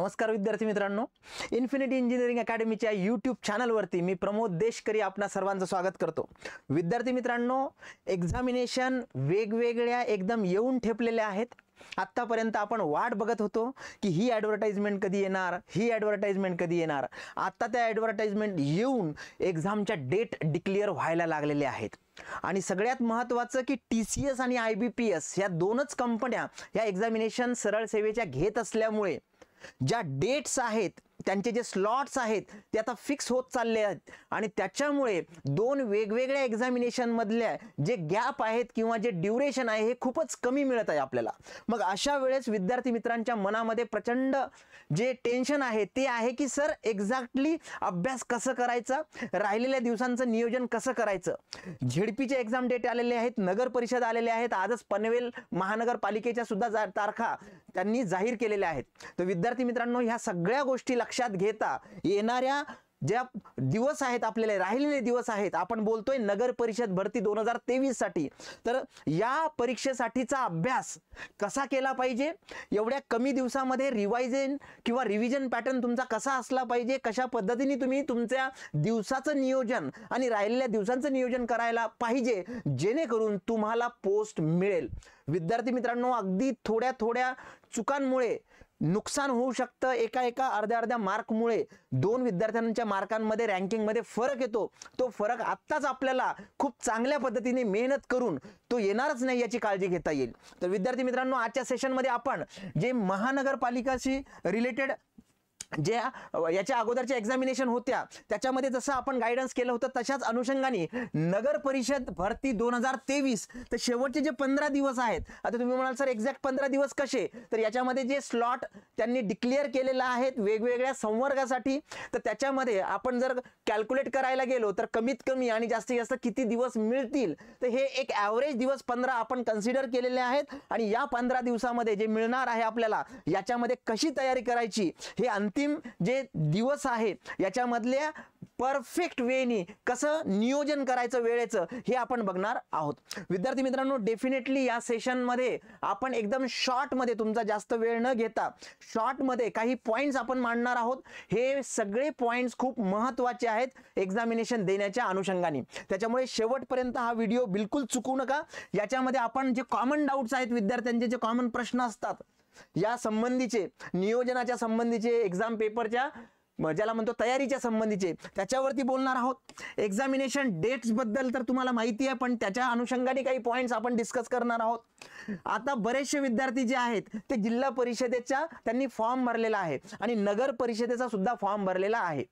नमस्कार विद्यार्थी मित्रांनो, इन्फिनिटी इंजिनिअरिंग अकॅडमीच्या यूट्यूब चॅनलवरती मी प्रमोद देशकरी आपणा सर्वांचं स्वागत करतो। विद्यार्थी मित्रांनो, एक्झामिनेशन वेगवेगळ्या एकदम येऊन ठेपलेल्या आहेत। आतापर्यंत आपण वाट बघत होतो की ही ॲडव्हर्टाइजमेंट कधी येणार, ही ॲडव्हर्टाइजमेंट कधी येणार। आता त्या ॲडव्हर्टाइजमेंट येऊन एक्झामच्या डेट डिक्लेअर व्हायला लागलेले आहेत। आणि सगळ्यात महत्त्वाचं की TCS आणि IBPS या दोनच कंपन्या या एक्झामिनेशन सरळ सेवेच्या घेत असल्यामुळे ज्या डेट्स आहेत, त्यांचे जे स्लॉट्स आहेत ते आता फिक्स होत चालले आहेत आणि त्याच्यामुळे दोन वेगवेगळ्या एक्झामिनेशन मधल्या जे गॅप आहेत किंवा जे ड्युरेशन आहे हे खूपच कमी मिळत आहे आपल्याला। मग अशा वेळेस विद्यार्थी मित्रांच्या मनामध्ये प्रचंड जे टेन्शन आहे ते आहे की सर एक्झॅक्टली अभ्यास कसं करायचा, राहिलेल्या दिवसांचं नियोजन कसं करायचं। झेडपीचे एक्झाम डेट आलेले आहेत, नगर परिषद आलेले आहेत, आजच पनवेल महानगरपालिकेच्या सुद्धा तारखा त्यांनी जाहीर केलेल्या आहेत। तर विद्यार्थी मित्रांनो, ह्या सगळ्या गोष्टी लक्षात घेता येणाऱ्या ज्या दिवस आहेत, आपल्याला राहिलेले दिवस आहेत, आपण बोलतोय नगर परिषद भरती 2023 साठी, तर या परीक्षेसाठीचा अभ्यास कसा केला पाहिजे, एवढ्या कमी दिवसामध्ये रिव्हिजन पॅटर्न तुमचा कसा असला पाहिजे, कशा पद्धतीने तुम्ही तुमच्या दिवसाचं नियोजन आणि राहिलेल्या दिवसांचं नियोजन करायला पाहिजे जेणेकरून तुम्हाला पोस्ट मिळेल। विद्यार्थी मित्रांनो, अगदी थोड्या चुकांमुळे नुकसान होऊ शकतं। एका अर्ध्या मार्कमुळे दोन विद्यार्थ्यांच्या मार्कांमध्ये रँकिंगमध्ये फरक येतो। तो फरक आत्ताच आपल्याला खूप चांगल्या पद्धतीने मेहनत करून तो येणारच नाही याची काळजी घेता येईल। तर विद्यार्थी मित्रांनो, आजच्या सेशनमध्ये आपण जे महानगरपालिकाशी रिलेटेड जे याच्या अगोदरच्या एक्झामिनेशन होत्या त्याच्यामध्ये जसं आपण गायडन्स केलं होतं तशाच अनुषंगाने नगर परिषद भरती 2023 तर शेवटचे जे 15 दिवस आहेत, आता तुम्ही म्हणाल सर एक्झॅक्ट 15 दिवस कसे, तर याच्यामध्ये जे स्लॉट त्यांनी डिक्लेअर केलेला आहेत वेगवेगळ्या संवर्गासाठी, तर त्याच्यामध्ये आपण जर कॅल्क्युलेट करायला गेलो तर कमीत कमी आणि जास्तीत जास्त किती दिवस मिळतील, तर हे एक ॲव्हरेज दिवस 15 आपण कन्सिडर केलेले आहेत। आणि या 15 दिवसामध्ये जे मिळणार आहे आपल्याला याच्यामध्ये कशी तयारी करायची, हे अंतिम जे दिवस आहे याच्यामधल्या परफेक्ट वेनी कसं नियोजन करायचं वेळेचं हे आपण बघणार आहोत। विद्यार्थी मित्रांनो, डेफिनेटली या सेशन मध्ये आपण एकदम शॉर्ट मध्ये, तुमचा जास्त वेळ न घेता शॉर्ट मध्ये काही पॉइंट्स आपण मांडणार आहोत। हे सगळे पॉइंट्स खूप महत्त्वाचे आहेत एक्झामिनेशन देण्याच्या अनुषंगाने, त्याच्यामुळे शेवटपर्यंत हा व्हिडिओ बिलकुल चुकू नका। याच्यामध्ये आपण जे कॉमन डाऊट्स आहेत, विद्यार्थ्यांचे जे कॉमन प्रश्न असतात या संबंधीचे, नियोजनाच्या संबंधीचे, एक्झाम पेपरच्या ज्याला म्हणतो तयारीच्या संबंधीचे, त्याच्यावरती बोलणार आहोत। एक्झामिनेशन डेट्स बद्दल तर तुम्हाला माहिती आहे, पण त्याच्या अनुषंगाने काही पॉइंट्स आपण डिस्कस करणार आहोत। आता बरेचसे विद्यार्थी जे आहेत ते जिल्हा परिषदेचा त्यांनी फॉर्म भरलेला आहे आणि नगर परिषदेचा सुद्धा फॉर्म भरलेला आहे।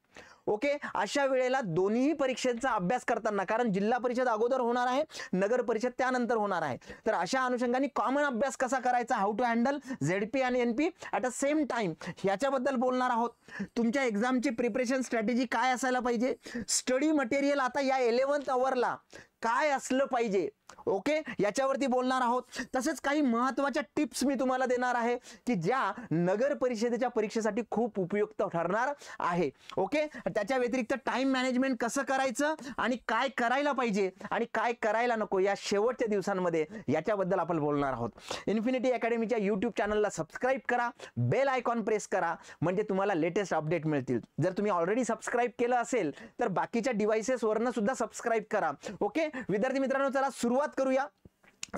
ओके, अशा वेळेला दोन्ही परीक्षेचा अभ्यास करताना, कारण जिल्हा परिषद अगोदर होणार आहे, नगर परिषद त्यानंतर होणार आहे, तर अशा अनुषंगाने कॉमन अभ्यास कसा करायचा, हाऊ टू हँडल ZP आणि NP at a same time, याच्याबद्दल बोलणार आहोत। तुमच्या एक्झामची प्रिपरेशन स्ट्रॅटेजी काय असायला पाहिजे, स्टडी मटेरियल आता या 11th आवरला काय असलं पाहिजे, ओके, याच्यावरती बोलणार आहोत। तसेच काही महत्त्वाच्या टिप्स मी तुम्हाला देणार आहे की ज्या नगर परिषदेच्या परीक्षेसाठी खूप उपयुक्त ठरणार आहे। ओके, त्याच्या व्यतिरिक्त टाइम मॅनेजमेंट कसं करायचं आणि काय करायला पाहिजे आणि काय करायला नको या शेवटच्या दिवसांमध्ये याच्याबद्दल आपण बोलणार आहोत। इन्फिनिटी अकॅडमीच्या यूट्यूब चॅनलला सबस्क्राईब करा, बेल आयकॉन प्रेस करा, म्हणजे तुम्हाला लेटेस्ट अपडेट मिळतील। जर तुम्ही ऑलरेडी सबस्क्राईब केलं असेल तर बाकीच्या डिव्हाइसेसवरनं सुद्धा सबस्क्राईब करा। ओके विद्यार्थी मित्रांनो, चला सुरुवात करूया।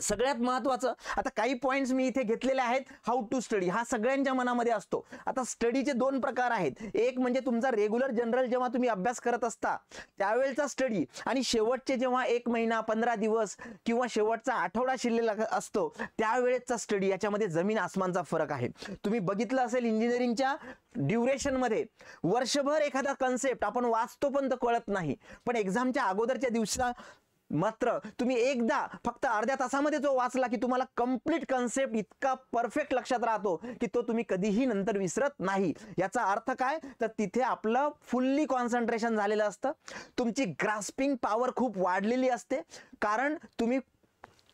सगळ्यात महत्त्वाचं, आता काही पॉइंट्स मी इथे घेतलेले आहेत। हाऊ टू स्टडी हा सगळ्यांच्या मनामध्ये असतो। आता स्टडीचे दोन प्रकार आहेत, एक म्हणजे तुमचा रेग्युलर जनरल जेव्हा तुम्ही अभ्यास करत असता त्यावेळेचा स्टडी, आणि शेवटचे जेव्हा 1 महिना 15 दिवस किंवा शेवटचा आठवडा शिल्लक असतो त्यावेळेचा स्टडी, याच्यामध्ये जमीन आसमानचा फरक आहे। तुम्ही बघितलं असेल इंजिनिअरिंगच्या ड्युरेशन मध्ये वर्षभर एखादा कन्सेप्ट आपण वाचतो पण तो कळत नाही, पण एक्झामच्या अगोदरच्या दिवसा मात्र तुम्ही एकदा फक्त अर्ध्या तासामध्ये जो वाचला की तुम्हाला कंप्लीट कन्सेप्ट इतका परफेक्ट लक्षात राहतो की तो तुम्ही कधीही नंतर विसरत नाही। याचा अर्थ काय, तर तिथे आपलं फुल्ली कॉन्सन्ट्रेशन झालेलं असतं, तुमची ग्रास्पिंग पॉवर खूप वाढलेली असते, कारण तुम्ही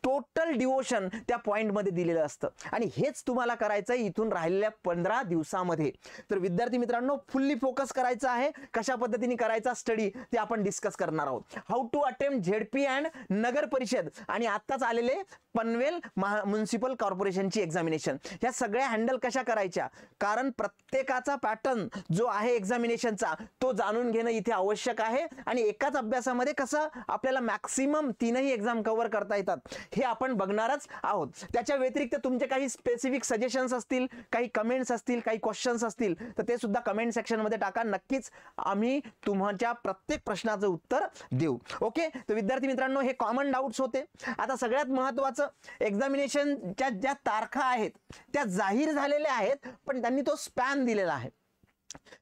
टोटल डिवोशन त्या पॉइंटमध्ये दिलेलं असतं आणि हेच तुम्हाला करायचं आहे इथून राहिलेल्या 15 दिवसामध्ये. तर विद्यार्थी मित्रांनो, फुल्ली फोकस करायचं आहे. कशा पद्धतीने करायचा स्टडी ते आपण डिस्कस करणार आहोत. How to attempt ZP and नगर परिषद आणि आत्ताच आलेले पनवेल म्युनिसिपल कॉर्पोरेशनची एक्झामिनेशन, ह्या सगळ्या हँडल कशा करायच्या, कारण प्रत्येकाचा पॅटर्न जो आहे एक्झामिनेशनचा तो जाणून घेणं इथे आवश्यक आहे. आणि एकाच अभ्यासामध्ये कसं आपल्याला मॅक्सिमम 3ही एक्झाम कव्हर करता येतात हे आपण बघणारच आहोत. त्याच्या व्यतिरिक्त तुमचे काही स्पेसिफिक सजेशन्स असतील, काही कमेंट्स असतील, काही क्वेश्चन्स असतील तर ते सुद्धा कमेंट सेक्शन मध्ये टाका. नक्कीच आम्ही तुमच्या प्रत्येक प्रश्नाचं उत्तर देऊ. ओके, तर विद्यार्थी मित्रांनो, हे कॉमन डाऊट्स होते. आता सगळ्यात महत्त्वाचं, एक्झामिनेशनच्या ज्या तारखा आहेत त्या जाहीर झालेल्या आहेत, पण त्यांनी तो स्पॅन दिलेला आहे.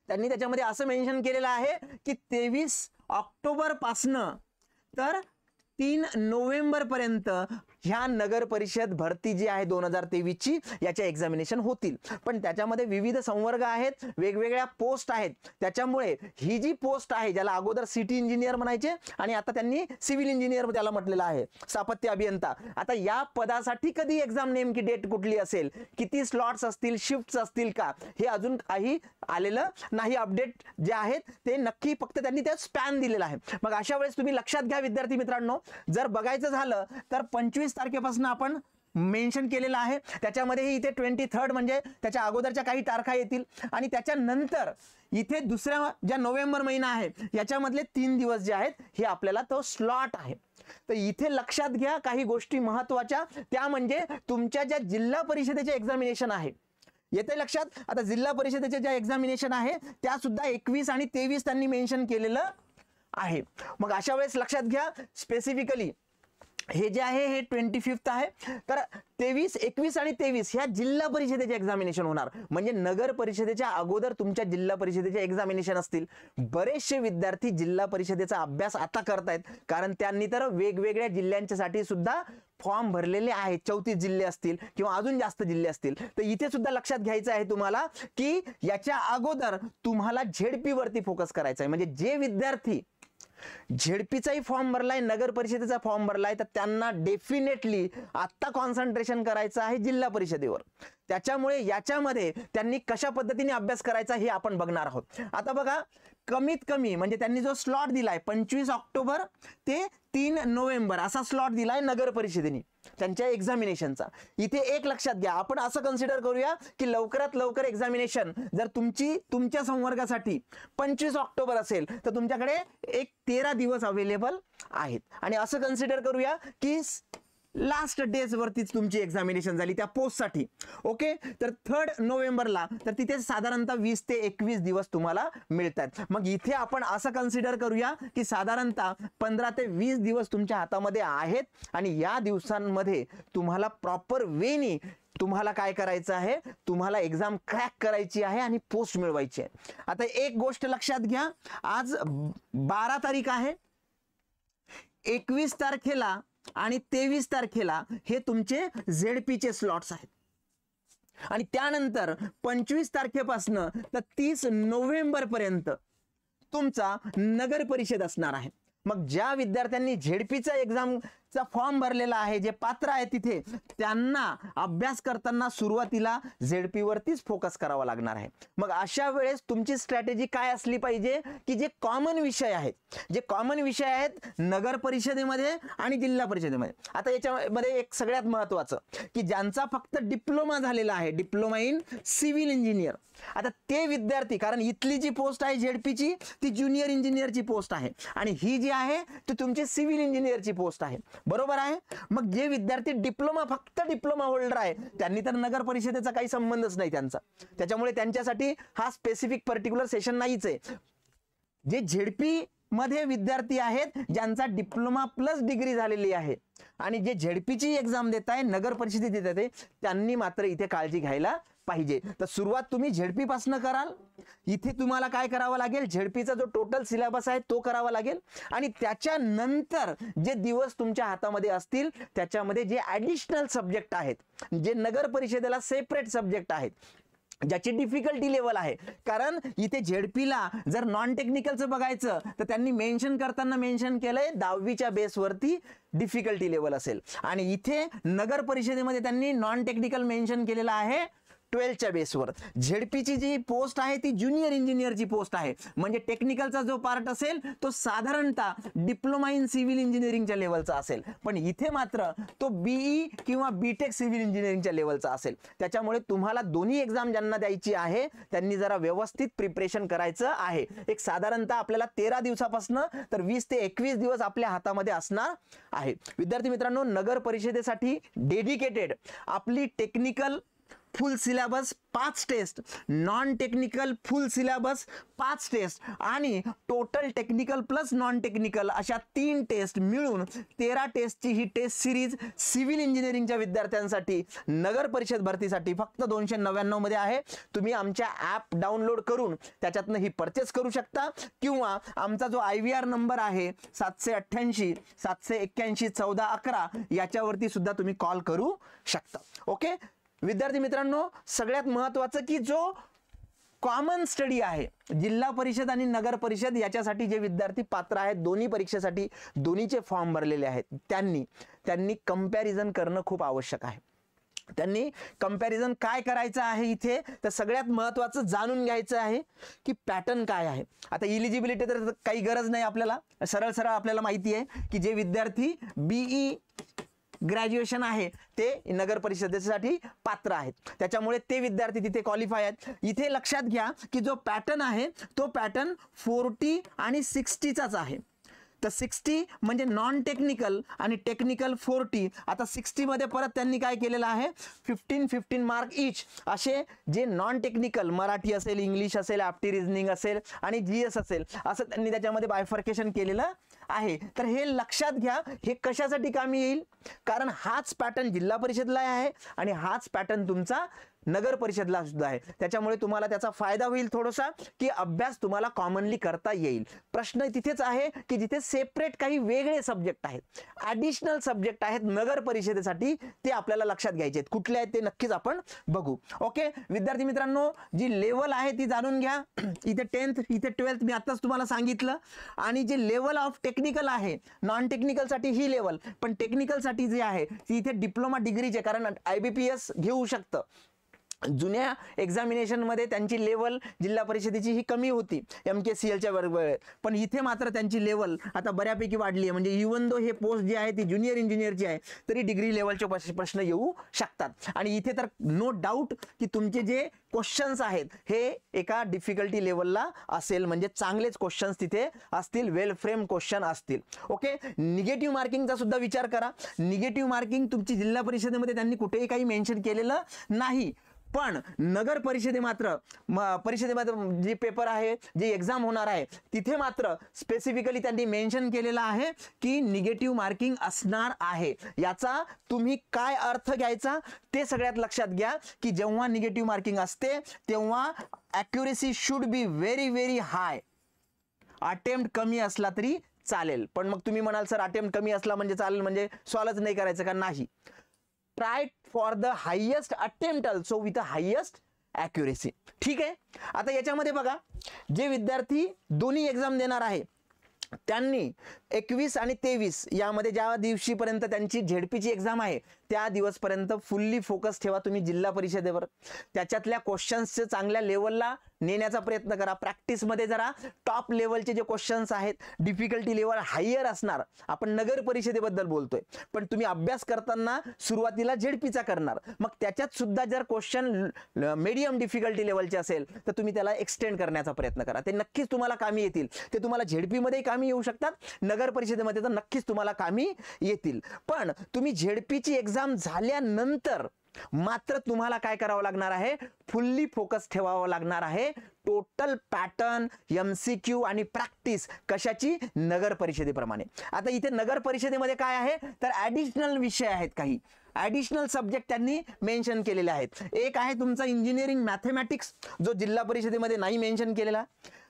त्यांनी त्याच्यामध्ये असं मेन्शन केलेलं आहे की 23 ऑक्टोबर पासनं तर 3 नोव्हेंबर पर्यंत ह्या नगर परिषद भरती जी आहे 2023 ची याच्या एक्झामिनेशन होतील. पण त्याच्यामध्ये विविध संवर्ग आहेत, वेगवेगळ्या पोस्ट आहेत. त्याच्यामुळे ही जी पोस्ट आहे, ज्याला अगोदर सिटी इंजिनियर म्हणायचे आणि आता त्यांनी सिव्हिल इंजिनियर त्याला म्हटलेलं आहे, स्थापत्य अभियंता. आता या पदासाठी कधी एक्झाम नेमकी डेट कुठली असेल, किती स्लॉट्स असतील, शिफ्ट्स असतील का, हे अजून काही आलेलं नाही. अपडेट जे आहेत ते नक्की फक्त त्यांनी त्या स्पॅन दिलेला आहे. मग अशा वेळेस तुम्ही लक्षात घ्या विद्यार्थी मित्रांनो, जर बघायचं झालं तर 25 तारखेपासून आपण मेन्शन केलेलं आहे. त्याच्यामध्ये इथे 23 म्हणजे त्याच्या अगोदरच्या काही तारखा येतील आणि त्याच्यानंतर इथे दुसऱ्या ज्या नोव्हेंबर महिना आहे याच्यामधले 3 दिवस जे आहेत हे आपल्याला तो स्लॉट आहे. तर इथे लक्षात घ्या काही गोष्टी महत्त्वाच्या, त्या म्हणजे तुमच्या ज्या जिल्हा परिषदेचे एक्झामिनेशन आहे, येते लक्षात. आता जिल्हा परिषदेचे ज्या एक्झामिनेशन आहे त्या सुद्धा 21 आणि 23 त्यांनी मेन्शन केलेलं आहे. मग अशा वेळेस लक्षात घ्या स्पेसिफिकली हे जे आहे हे 25 आहे, तर 23, 21 आणि 23 ह्या जिल्हा परिषदेचे एक्झामिनेशन होणार. म्हणजे नगर परिषदेच्या अगोदर तुमच्या जिल्हा परिषदेचे एक्झामिनेशन असतील. बरेचसे विद्यार्थी जिल्हा परिषदेचा अभ्यास आता करतायत, कारण त्यांनी तर वेगवेगळ्या जिल्ह्यांच्यासाठी सुद्धा फॉर्म भरलेले आहेत. 34 जिल्हे असतील किंवा अजून जास्त जिल्हे असतील. तर इथे सुद्धा लक्षात घ्यायचं आहे तुम्हाला की याच्या अगोदर तुम्हाला झेडपी वरती फोकस करायचा आहे. म्हणजे जे विद्यार्थी झेडपीचाही फॉर्म भरलाय, नगर परिषदेचा फॉर्म भरलाय, तर त्यांना डेफिनेटली आता कॉन्सन्ट्रेशन करायचं आहे जिल्हा परिषदेवर. त्याच्यामुळे याच्यामध्ये त्यांनी कशा पद्धतीने अभ्यास करायचा हे आपण बघणार आहोत. आता बघा, कमीत कमी म्हणजे त्यांनी जो स्लॉट दिलाय 25 ऑक्टोबर ते 3 नोव्हेंबर असा स्लॉट दिलाय नगर परिषदेने त्यांच्या एक्झामिनेशनचा. इथे एक लक्षात घ्या, आपण असं कन्सिडर करूया की लवकरात लवकर एक्झामिनेशन जर तुमच्या संवर्गासाठी 25 ऑक्टोबर असेल तर तुमच्याकडे एक 13 दिवस अवेलेबल आहेत. आणि असं कन्सिडर करूया की लास्ट डेज वरतीच तुमची एक्झामिनेशन झाली त्या पोस्टसाठी. ओके, तर 3 नोव्हेंबरला तर तिथे साधारणतः 20 ते 21 दिवस तुम्हाला मिळतात. मग इथे आपण असं कन्सिडर करूया की साधारणतः 15 ते 20 दिवस तुमच्या हातामध्ये आहेत आणि या दिवसांमध्ये तुम्हाला प्रॉपर वेनी तुम्हाला काय करायचं आहे, तुम्हाला एक्झाम क्रॅक करायची आहे आणि पोस्ट मिळवायची आहे. आता एक गोष्ट लक्षात घ्या, आज 12 तारीख आहे. 21 तारखेला आणि 23 तारखेला हे तुमचे झेडपीचे स्लॉट्स आहेत आणि त्यानंतर 25 तारखेपासून तर 30 नोव्हेंबर पर्यंत तुमचा नगर परिषद असणार आहे. मग ज्या विद्यार्थ्यांनी झेडपीचा एक्झामचा फॉर्म भरलेला आहे, जे पात्र आहे, तिथे त्यांना अभ्यास करताना सुरुवातीला झेडपी वरतीच फोकस करावा लागणार आहे. मग अशा वेळेस तुमची स्ट्रॅटेजी काय असली पाहिजे की जे कॉमन विषय आहेत नगर परिषदेमध्ये आणि जिल्हा परिषदेमध्ये. आता याच्यामध्ये एक सगळ्यात महत्त्वाचं की ज्यांचा फक्त डिप्लोमा झालेला आहे, डिप्लोमा इन सिव्हिल इंजिनियर, आता ते विद्यार्थी, कारण इथली जी पोस्ट आहे झेडपीची ती ज्युनियर इंजिनियरची पोस्ट आहे आणि ही जी आहे ती तुमची सिव्हिल इंजिनियरची पोस्ट आहे, बरोबर आहे. मग जे विद्यार्थी फक्त डिप्लोमा होल्डर आहे त्यांनी तर नगर परिषदेचा काही संबंधच नाही त्यांचा, त्याच्यामुळे त्यांच्यासाठी हा स्पेसिफिक पर्टिक्युलर सेशन नाहीच आहे. जे झेडपी मध्ये विद्यार्थी आहेत ज्यांचा डिप्लोमा प्लस डिग्री झालेली आहे आणि जे झेडपीची एक्झाम देत आहे, नगर परिषदेत देत आहे, त्यांनी मात्र इथे काळजी घ्यायला पाहिजे. तर सुरुवात तुम्ही झेडपी पासून कराल. इथे तुम्हाला काय करावं लागेल, झेडपीचा जो टोटल सिलेबस आहे तो करावा लागेल आणि त्याच्यानंतर जे दिवस तुमच्या हातामध्ये असतील त्याच्यामध्ये जे ॲडिशनल सब्जेक्ट आहेत, जे नगर परिषदेला सेपरेट सब्जेक्ट आहेत, ज्याची डिफिकल्टी लेवल आहे. कारण इथे झेडपीला जर नॉन टेक्निकलचं बघायचं तर त्यांनी मेन्शन करताना मेन्शन केलंय 10वीच्या बेसवरती डिफिकल्टी लेवल असेल, आणि इथे नगर परिषदेमध्ये त्यांनी नॉन टेक्निकल मेन्शन केलेलं आहे 12च्या बेसवर. झेडपीची जी पोस्ट आहे ती ज्युनियर इंजिनियरची पोस्ट आहे, म्हणजे टेक्निकलचा जो पार्ट असेल तो साधारणतः डिप्लोमा इन सिव्हिल इंजिनिअरिंगच्या लेवलचा असेल, पण इथे मात्र तो बीई किंवा बीटेक सिव्हिल इंजिनिअरिंगच्या लेवलचा असेल. त्याच्यामुळे तुम्हाला दोन्ही एक्झाम ज्यांना द्यायची आहे त्यांनी जरा व्यवस्थित प्रिपरेशन करायचं आहे. एक साधारणतः आपल्याला 13 दिवसापासून तर 20 ते 21 दिवस आपल्या हातामध्ये असणार आहे. विद्यार्थी मित्रांनो, नगर परिषदेसाठी डेडिकेटेड आपली technical full syllabus 5 test, non technical full syllabus 5 test आणि total technical plus non technical अशा 3 टेस्ट मिळून 13 टेस्टची ही टेस्ट सिरीज सिव्हिल इंजिनिअरिंगच्या विद्यार्थ्यांसाठी नगर परिषद भरतीसाठी फक्त 299 मध्ये आहे. तुम्ही आमच्या ॲप डाउनलोड करून त्याच्यातनं ही परचेस करू शकता, किंवा आमचा जो IVR नंबर आहे 788 781 1411 याच्यावरती सुद्धा तुम्ही कॉल करू शकता. ओके विद्यार्थी मित्रांनो, सगळ्यात महत्त्वाचं की जो कॉमन स्टडी आहे जिल्हा परिषद आणि नगर परिषद याच्यासाठी जे विद्यार्थी पात्र आहेत दोन्ही परीक्षेसाठी, दोन्हीचे फॉर्म भरलेले आहेत, त्यांनी कंपॅरिझन करणं खूप आवश्यक आहे. त्यांनी कंपॅरिझन काय करायचं आहे इथे, तर सगळ्यात महत्त्वाचं जाणून घ्यायचं आहे की पॅटर्न काय आहे. आता इलिजिबिलिटी तर काही गरज नाही आपल्याला, सरळ सरळ आपल्याला माहिती आहे की जे विद्यार्थी BE ग्रॅज्युएशन आहे ते नगर परिषदेसाठी पात्र आहेत, त्याच्यामुळे ते विद्यार्थी तिथे क्वालिफाय आहेत. इथे लक्षात घ्या की जो पॅटर्न आहे तो पॅटर्न 40 आणि 60चाच आहे. तर 60 म्हणजे नॉन टेक्निकल आणि टेक्निकल 40. आता 60 मध्ये परत त्यांनी काय केलेलं आहे 15 मार्क इच असे जे नॉन टेक्निकल मराठी असेल, इंग्लिश असेल, ॲप्टी रिझनिंग असेल आणि GS असेल असं त्यांनी त्याच्यामध्ये बायफर्केशन केलेलं आहे. तर हे लक्षात घ्या, हे कशासाठी कामी येईल, कारण हाच पॅटर्न जिल्हा परिषदला आहे आणि हाच पॅटर्न तुमचा नगर परिषदला सुद्धा आहे. त्याच्यामुळे तुम्हाला त्याचा फायदा होईल थोडासा, की अभ्यास तुम्हाला कॉमनली करता येईल. प्रश्न तिथेच आहे की जिथे सेपरेट काही वेगळे सब्जेक्ट आहेत, ॲडिशनल सब्जेक्ट आहेत नगर परिषदेसाठी, ते आपल्याला लक्षात घ्यायचे आहेत. कुठले आहेत ते नक्कीच आपण बघू. ओके विद्यार्थी मित्रांनो, जी लेवल आहे ती जाणून घ्या. इथे 10th इथे 12th मी आताच तुम्हाला सांगितलं, आणि जे लेवल ऑफ टेक्निकल आहे नॉन टेक्निकलसाठी ही लेवल, पण टेक्निकलसाठी जी आहे ती इथे डिप्लोमा डिग्रीचे, कारण IBPS घेऊ शकतं. जुन्या एक्झामिनेशन मध्ये त्यांची लेवल जिल्हा परिषदेची ही कमी होती MKCLच्या वेळेत, पण इथे मात्र त्यांची लेवल आता बऱ्यापैकी वाढली आहे. म्हणजे इवन दो हे पोस्ट जी आहे ती ज्युनियर इंजिनियरची आहे तरी डिग्री लेवलचे प्रश्न येऊ शकतात. आणि इथे तर नो डाऊट की तुमचे जे क्वेश्चन्स आहेत हे एका डिफिकल्टी लेवलला असेल, म्हणजे चांगलेच क्वेश्चन्स तिथे असतील, वेल फ्रेम क्वेश्चन असतील. ओके, निगेटिव्ह मार्किंगचा सुद्धा विचार करा. निगेटिव्ह मार्किंग तुमची जिल्हा परिषदेमध्ये त्यांनी कुठेही काही मेन्शन केलेलं नाही, पण नगर परिषदेमध्ये जे पेपर आहे, जे एक्झाम होणार आहे तिथे मात्र स्पेसिफिकली त्यांनी मेन्शन केलेलं आहे की निगेटिव्ह मार्किंग असणार आहे. याचा तुम्ही काय अर्थ घ्यायचा ते सगळ्यात लक्षात घ्या की जेव्हा निगेटिव्ह मार्किंग असते तेव्हा accuracy should be very very high. Attempt कमी असला तरी चालेल, पण मग तुम्ही म्हणाल सर अटेम्प्ट कमी असला म्हणजे चालेल म्हणजे सॉल्वच नाही करायचं का? नाही. Try for the highest attempt also with the highest accuracy. ठीक आहे. आता याच्यामध्ये बघा, जे विद्यार्थी दोन्ही एक्झाम देणार आहे त्यांनी 21 आणि 23 यामध्ये ज्या दिवशीपर्यंत त्यांची झेडपीची एक्झाम आहे त्या दिवसपर्यंत फुल्ली फोकस ठेवा तुम्ही जिल्हा परिषदेवर. त्याच्यातल्या क्वेश्चन्सचे चांगल्या लेवलला नेण्याचा प्रयत्न करा. प्रॅक्टिसमध्ये जरा टॉप लेवलचे जे क्वेश्चन्स आहेत, डिफिकल्टी लेवल हायर असणार. आपण नगर परिषदेबद्दल बोलतोय, पण तुम्ही अभ्यास करताना सुरुवातीला झेडपीचा करणार, मग त्याच्यात सुद्धा जर क्वेश्चन मीडियम डिफिकल्टी लेवलचे असेल तर तुम्ही त्याला एक्सटेंड करण्याचा प्रयत्न करा. ते नक्कीच तुम्हाला कामी येतील. ते तुम्हाला झेडपीमध्ये कामी येऊ शकतात, नगर परिषदेमध्ये तर नक्कीच तुम्हाला कामी येतील. पण तुम्ही झेडपीची एक्झाम झाल्यानंतर मात्र तुम्हाला काय करावं लागणार आहे, फुल्ली फोकस ठेवावं लागणार आहे. टोटल पॅटर्न, MCQ आणि प्रॅक्टिस कशाची? नगर परिषदेप्रमाणे. आता इथे नगर परिषदेमध्ये काय आहे तर ॲडिशनल विषय आहेत, काही ॲडिशनल सब्जेक्ट त्यांनी मेन्शन केलेले आहेत. एक आहे तुमचा इंजिनिअरिंग मॅथमॅटिक्स, जो जिल्हा परिषदेमध्ये नाही मेन्शन केलेला.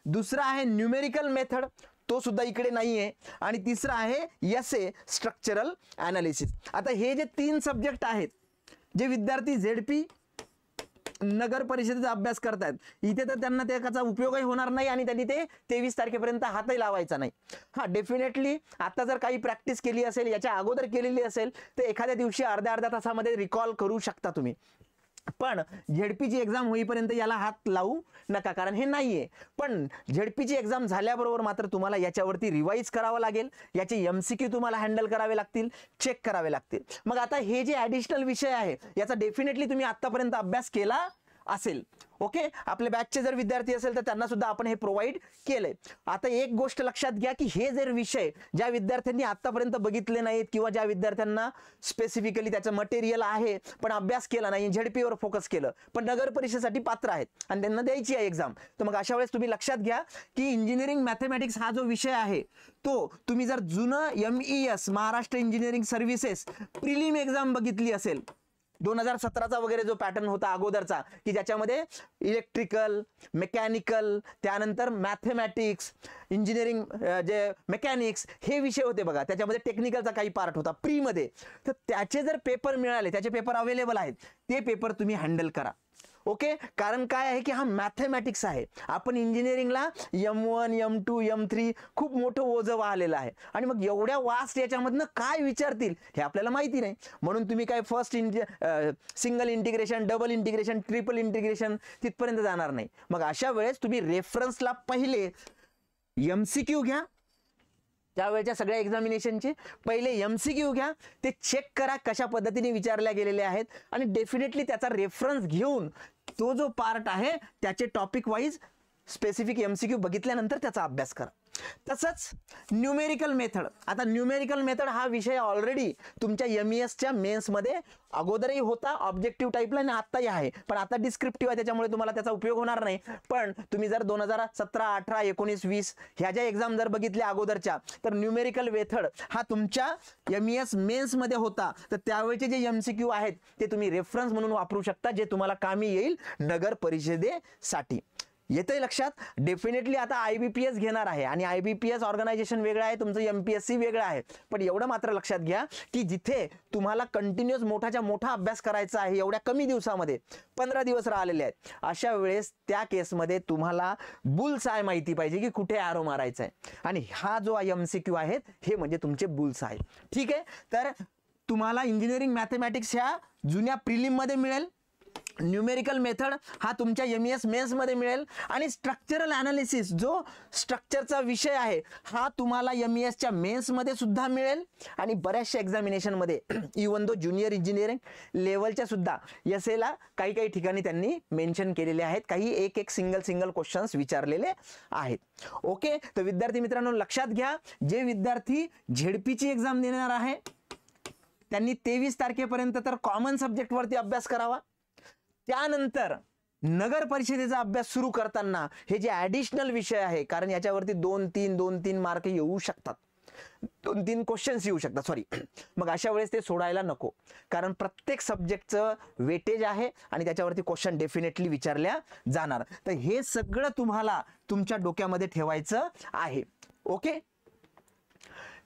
दुसरा आहे न्यूमेरिकल मेथड, तो सुद्धा इकडे नाही आहे. आणि तिसरा आहे SA स्ट्रक्चरल ॲनालिसिस. आता हे जे 3 सब्जेक्ट आहेत, जे विद्यार्थी झेडपी नगर परिषदेचा अभ्यास करतायत, इथे तर त्यांना त्याचा उपयोगही होणार नाही आणि त्यांनी ते 23 तारखेपर्यंत हातही लावायचा नाही. हा डेफिनेटली आता जर काही प्रॅक्टिस केली असेल, याच्या अगोदर केलेली असेल, तर एखाद्या दिवशी अर्ध्या तासामध्ये रिकॉल करू शकता तुम्ही. पण झेडपीची एक्झाम होईपर्यंत याला हात लावू नका, कारण हे नाहीये. पण झेडपीची एक्झाम झाल्याबरोबर मात्र तुम्हाला याच्यावरती रिवाईज करावं लागेल, याचे MCQ तुम्हाला हँडल करावे लागतील, चेक करावे लागतील. मग आता हे जे ॲडिशनल विषय आहे याचा डेफिनेटली तुम्ही आतापर्यंत अभ्यास केला असेल. ओके, आपले बॅचचे जर विद्यार्थी असेल तर त्यांना सुद्धा आपण हे प्रोव्हाइड केलंय. आता एक गोष्ट लक्षात घ्या की हे जर विषय ज्या विद्यार्थ्यांनी आतापर्यंत बघितले नाहीत किंवा ज्या विद्यार्थ्यांना स्पेसिफिकली त्याचं मटेरियल आहे पण अभ्यास केला नाही, झेडपीवर फोकस केलं, पण नगर परिषदेसाठी पात्र आहेत आणि त्यांना द्यायची आहे एक्झाम, तर मग अशा वेळेस तुम्ही लक्षात घ्या की इंजिनिअरिंग मॅथमॅटिक्स हा जो विषय आहे तो तुम्ही जर जुनं MES Maharashtra engineering services prelim exam बघितली असेल, 2017चा वगैरे जो पॅटर्न होता अगोदरचा, की ज्याच्यामध्ये इलेक्ट्रिकल, मेकॅनिकल, त्यानंतर मॅथमॅटिक्स, इंजिनिअरिंग जे मेकॅनिक्स हे विषय होते बघा, त्याच्यामध्ये टेक्निकलचा काही पार्ट होता प्रीमध्ये, तर त्याचे जर पेपर मिळाले, त्याचे पेपर अवेलेबल आहेत, ते पेपर तुम्ही हँडल करा. ओके, कारण काय आहे की हा मॅथमॅटिक्स आहे. आपण इंजिनिअरिंगला M1 M2 M3 खूप मोठं ओझं वाहलेलं आहे आणि मग एवढ्या वास्ट याच्यामधनं काय विचारतील हे आपल्याला माहिती नाही. म्हणून तुम्ही काय first single integration, double integration, triple integration तिथपर्यंत जाणार नाही. मग अशा वेळेस तुम्ही रेफरन्सला पहिले MCQ घ्या, त्यावेळेच्या सगळ्या एक्झामिनेशनचे पहिले MCQ घ्या, ते चेक करा कशा पद्धतीने विचारल्या गेलेले आहेत आणि डेफिनेटली त्याचा रेफरन्स घेऊन तो जो पार्ट आहे त्याचे टॉपिक वाईज स्पेसिफिक MCQ बघितल्यानंतर त्याचा अभ्यास करा. तसंच न्यूमेरिकल मेथड. आता न्यूमेरिकल मेथड हा विषय ऑलरेडी तुमच्या MESच्या मेन्समध्ये अगोदरही होता ऑब्जेक्टिव्ह टाईपला आणि आत्ताही आहे, पण आता डिस्क्रिप्टिव्ह आहे त्याच्यामुळे तुम्हाला त्याचा उपयोग होणार नाही. पण तुम्ही जर 2017, 18, 19, 20 ह्या ज्या एक्झाम जर बघितल्या अगोदरच्या, तर न्यूमेरिकल मेथड हा तुमच्या MES मेन्समध्ये होता, तर त्यावेळेचे जे MCQ आहेत ते तुम्ही रेफरन्स म्हणून वापरू शकता, जे तुम्हाला कामी येईल नगर परिषदेसाठी. येतंय लक्षात? डेफिनेटली आता IBPS घेणार आहे आणि IBPS ऑर्गनायझेशन वेगळं आहे, तुमचं MPSC वेगळं आहे. पण एवढं मात्र लक्षात घ्या की जिथे तुम्हाला कंटिन्युअस मोठाच्या मोठा अभ्यास करायचा आहे एवढ्या कमी दिवसामध्ये, 15 दिवस राहिलेले आहेत, अशा वेळेस त्या केसमध्ये तुम्हाला बुल्स आय माहिती पाहिजे की कुठे ॲरो मारायचा आहे, आणि हा जो MCQ आहेत हे म्हणजे तुमचे बुल्स आहे. ठीक आहे, तर तुम्हाला इंजिनिअरिंग मॅथमॅटिक्स ह्या जुन्या प्रिलिममध्ये मिळेल, न्यूमेरिकल मेथड हा तुमच्या MES मेन्समध्ये मिळेल, आणि स्ट्रक्चरल ॲनालिसिस जो स्ट्रक्चरचा विषय आहे हा तुम्हाला MESच्या मेन्समध्ये सुद्धा मिळेल आणि बऱ्याचशा एक्झामिनेशनमध्ये इवन दो ज्युनियर इंजिनिअरिंग लेवलच्या सुद्धा SAला काही काही ठिकाणी त्यांनी मेन्शन केलेले आहेत, काही एक सिंगल क्वेश्चन्स विचारलेले आहेत. ओके, तर विद्यार्थी मित्रांनो लक्षात घ्या, जे विद्यार्थी झेडपीची एक्झाम देणार आहे त्यांनी 23 तारखेपर्यंत तर कॉमन सब्जेक्टवरती अभ्यास करावा. त्यानंतर नगर परिषदेचा अभ्यास सुरू करताना हे जे ॲडिशनल विषय आहे, कारण याच्यावरती 2-3 मार्क येऊ शकतात, 2-3 क्वेश्चन्स येऊ शकतात, सॉरी, मग अशा वेळेस ते सोडायला नको, कारण प्रत्येक सब्जेक्टचं वेटेज आहे आणि त्याच्यावरती क्वेश्चन डेफिनेटली विचारल्या जाणार. तर हे सगळं तुम्हाला तुमच्या डोक्यामध्ये ठेवायचं आहे. ओके,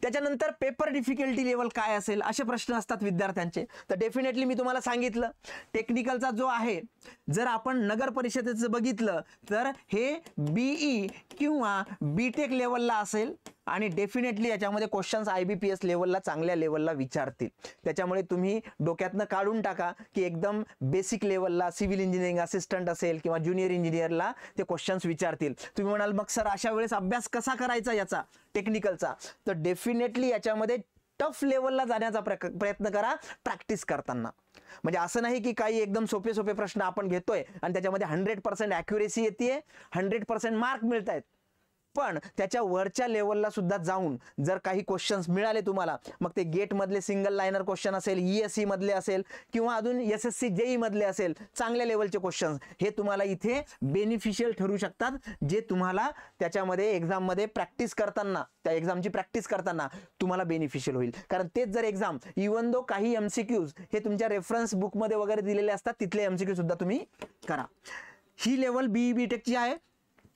त्याच्यानंतर पेपर डिफिकल्टी लेवल काय असेल असे प्रश्न असतात विद्यार्थ्यांचे. तर डेफिनेटली मी तुम्हाला सांगितलं, टेक्निकलचा जो आहे जर आपण नगर परिषदेचं बघितलं तर हे BE किंवा BTech लेवलला असेल आणि डेफिनेटली याच्यामध्ये क्वेश्चन्स IBPS लेवलला चांगल्या लेवलला विचारतील. त्याच्यामुळे तुम्ही डोक्यातनं काढून टाका की एकदम बेसिक लेवलला सिव्हिल इंजिनिअरिंग असिस्टंट असेल किंवा ज्युनियर इंजिनियरला ते क्वेश्चन्स विचारतील. तुम्ही म्हणाल मग सर अशा वेळेस अभ्यास कसा करायचा याचा टेक्निकलचा, तर डेफिनेटली याच्यामध्ये टफ लेवलला जाण्याचा प्रयत्न करा प्रॅक्टिस करताना. म्हणजे असं नाही की काही एकदम सोपे प्रश्न आपण घेतोय आणि त्याच्यामध्ये 100% ॲक्युरेसी येते, 100% मार्क मिळत आहेत, पण त्याच्या वरच्या लेवलला सुद्धा जाऊन जर काही क्वेश्चन्स मिळाले तुम्हाला, मग ते गेट मधले सिंगल लाइनर क्वेश्चन असेल, ESE मधले असेल किंवा अजून SSC JEE मधले असेल, चांगल्या लेवलचे क्वेश्चन्स हे तुम्हाला इथे बेनिफिशियल ठरू शकतात, जे तुम्हाला त्याच्यामध्ये एक्झाममध्ये प्रॅक्टिस करताना, त्या एक्झामची प्रॅक्टिस करताना तुम्हाला बेनिफिशियल होईल. कारण तेच जर एक्झाम इवन दो काही MCQs हे तुमच्या रेफरन्स बुकमध्ये वगैरे दिलेले असतात, तिथले MCQ सुद्धा तुम्ही करा. ही लेवल BE BTechची आहे.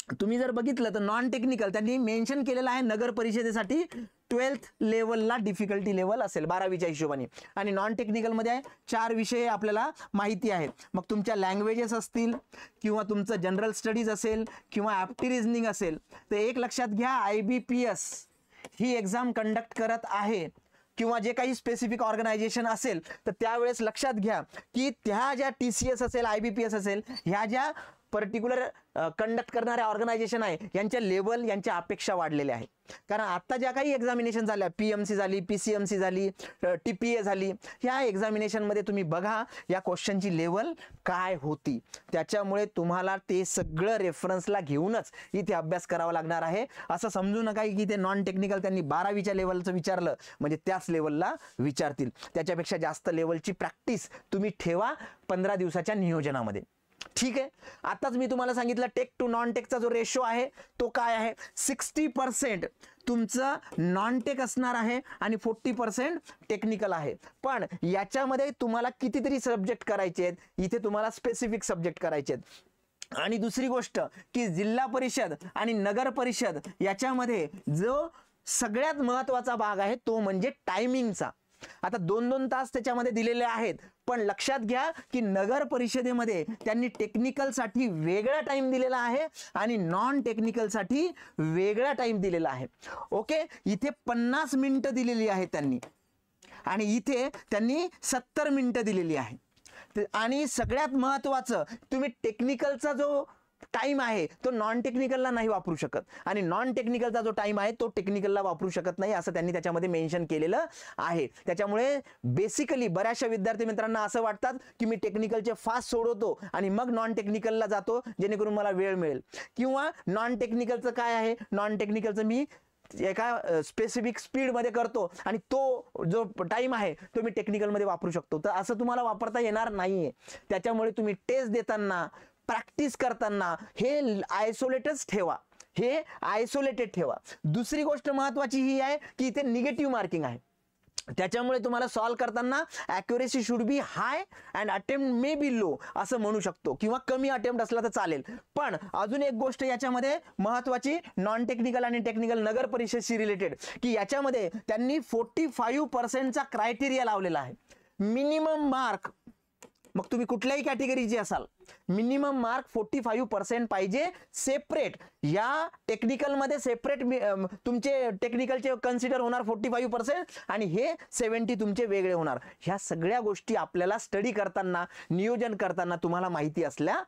तुम्ही जर बघितलं तर नॉन टेक्निकल त्यांनी मेन्शन केलेलं आहे नगर परिषदेसाठी 12th लेवलला डिफिकल्टी लेवल असेल 12वीच्या हिशोबाने, आणि नॉन टेक्निकलमध्ये आहे 4 विषय आपल्याला माहिती आहेत. मग तुमच्या लँग्वेजेस असतील किंवा तुमचं जनरल स्टडीज असेल किंवा ॲप्टी रिझनिंग असेल, तर एक लक्षात घ्या, IBPS ही एक्झाम कंडक्ट करत आहे किंवा जे काही स्पेसिफिक ऑर्गनायझेशन असेल, तर त्यावेळेस लक्षात घ्या की त्या ज्या TCS असेल, IBPS असेल, ह्या ज्या पर्टिक्युलर कंडक्ट करणाऱ्या ऑर्गनायझेशन आहे यांच्या लेवल, यांच्या अपेक्षा वाढलेल्या आहेत. कारण आता ज्या काही एक्झामिनेशन झाल्या, PMC झाली, PCMC झाली, TPA झाली, ह्या एक्झामिनेशनमध्ये तुम्ही बघा या क्वेश्चनची लेवल काय होती. त्याच्यामुळे तुम्हाला ते सगळं रेफरन्सला घेऊनच इथे अभ्यास करावा लागणार आहे. असं समजू नका की ते नॉन टेक्निकल त्यांनी 12वीच्या लेवलचं विचारलं म्हणजे त्याच लेवलला विचारतील. त्याच्यापेक्षा जास्त लेवलची प्रॅक्टिस तुम्ही ठेवा 15 दिवसाच्या नियोजनामध्ये. ठीक आहे. आताच मी तुम्हाला सांगितलं टेक टू नॉन टेकचा जो रेशो आहे तो काय आहे, 60% तुमचं नॉन टेक असणार आहे आणि 40% टेक्निकल आहे. पण याच्यामध्ये तुम्हाला कितीतरी सब्जेक्ट करायचे आहेत, इथे तुम्हाला स्पेसिफिक सब्जेक्ट करायचे आहेत. आणि दुसरी गोष्ट की जिल्हा परिषद आणि नगर परिषद याच्यामध्ये जो सगळ्यात महत्त्वाचा भाग आहे तो म्हणजे टायमिंगचा. आता 2-2 तास त्याच्यामध्ये दिलेले आहेत, पण लक्षात घ्या की नगर परिषदेमध्ये त्यांनी टेक्निकलसाठी वेगळा टाइम दिलेला आहे आणि नॉन टेक्निकलसाठी वेगळा टाइम दिलेला आहे. ओके, इथे 50 मिनिटं दिलेली आहेत त्यांनी आणि इथे त्यांनी 70 मिनिटं दिलेली आहे. आणि सगळ्यात महत्त्वाचं, तुम्ही टेक्निकलचा जो टाइम आहे तो नॉन टेक्निकलला नाही वापरू शकत आणि नॉन टेक्निकलचा जो टाइम आहे तो टेक्निकलला वापरू शकत नाही, असं त्यांनी त्याच्यामध्ये मेन्शन केलेलं आहे. त्याच्यामुळे बेसिकली बऱ्याचशा विद्यार्थी मित्रांना असं वाटतात की मी टेक्निकलचे फास्ट सोडवतो आणि मग नॉन टेक्निकलला जातो जेणेकरून मला वेळ मिळेल, किंवा नॉन टेक्निकलचं काय आहे, नॉन टेक्निकलचं मी एका स्पेसिफिक स्पीडमध्ये करतो आणि तो जो टाइम आहे तो मी टेक्निकलमध्ये वापरू शकतो. तर असं तुम्हाला वापरता येणार नाहीये. त्याच्यामुळे तुम्ही टेस्ट देताना, प्रॅक्टिस करताना हे आयसोलेटच ठेवा, हे आयसोलेटेड ठेवा. दुसरी गोष्ट महत्त्वाची ही आहे की इथे निगेटिव्ह मार्किंग आहे. त्याच्यामुळे तुम्हाला सॉल्व करताना accuracy should be high and attempt may be low असं म्हणू शकतो, किंवा कमी अटेम्प्ट असला तर चालेल. पण अजून एक गोष्ट याच्यामध्ये महत्त्वाची, नॉन टेक्निकल आणि टेक्निकल नगर परिषदशी रिलेटेड, की याच्यामध्ये त्यांनी 45% क्रायटेरिया लावलेला आहे. मिनिमम मार्क, मग तुम्ही कुठल्याही कॅटेगरीचे असाल, मिनिमम मार्क 45% पाहिजे सेपरेट. या टेक्निकलमध्ये सेपरेट तुमचे टेक्निकलचे कन्सिडर होणार 45% आणि हे 70 तुमचे वेगळे होणार. ह्या सगळ्या गोष्टी आपल्याला स्टडी करताना, नियोजन करताना तुम्हाला माहिती असल्या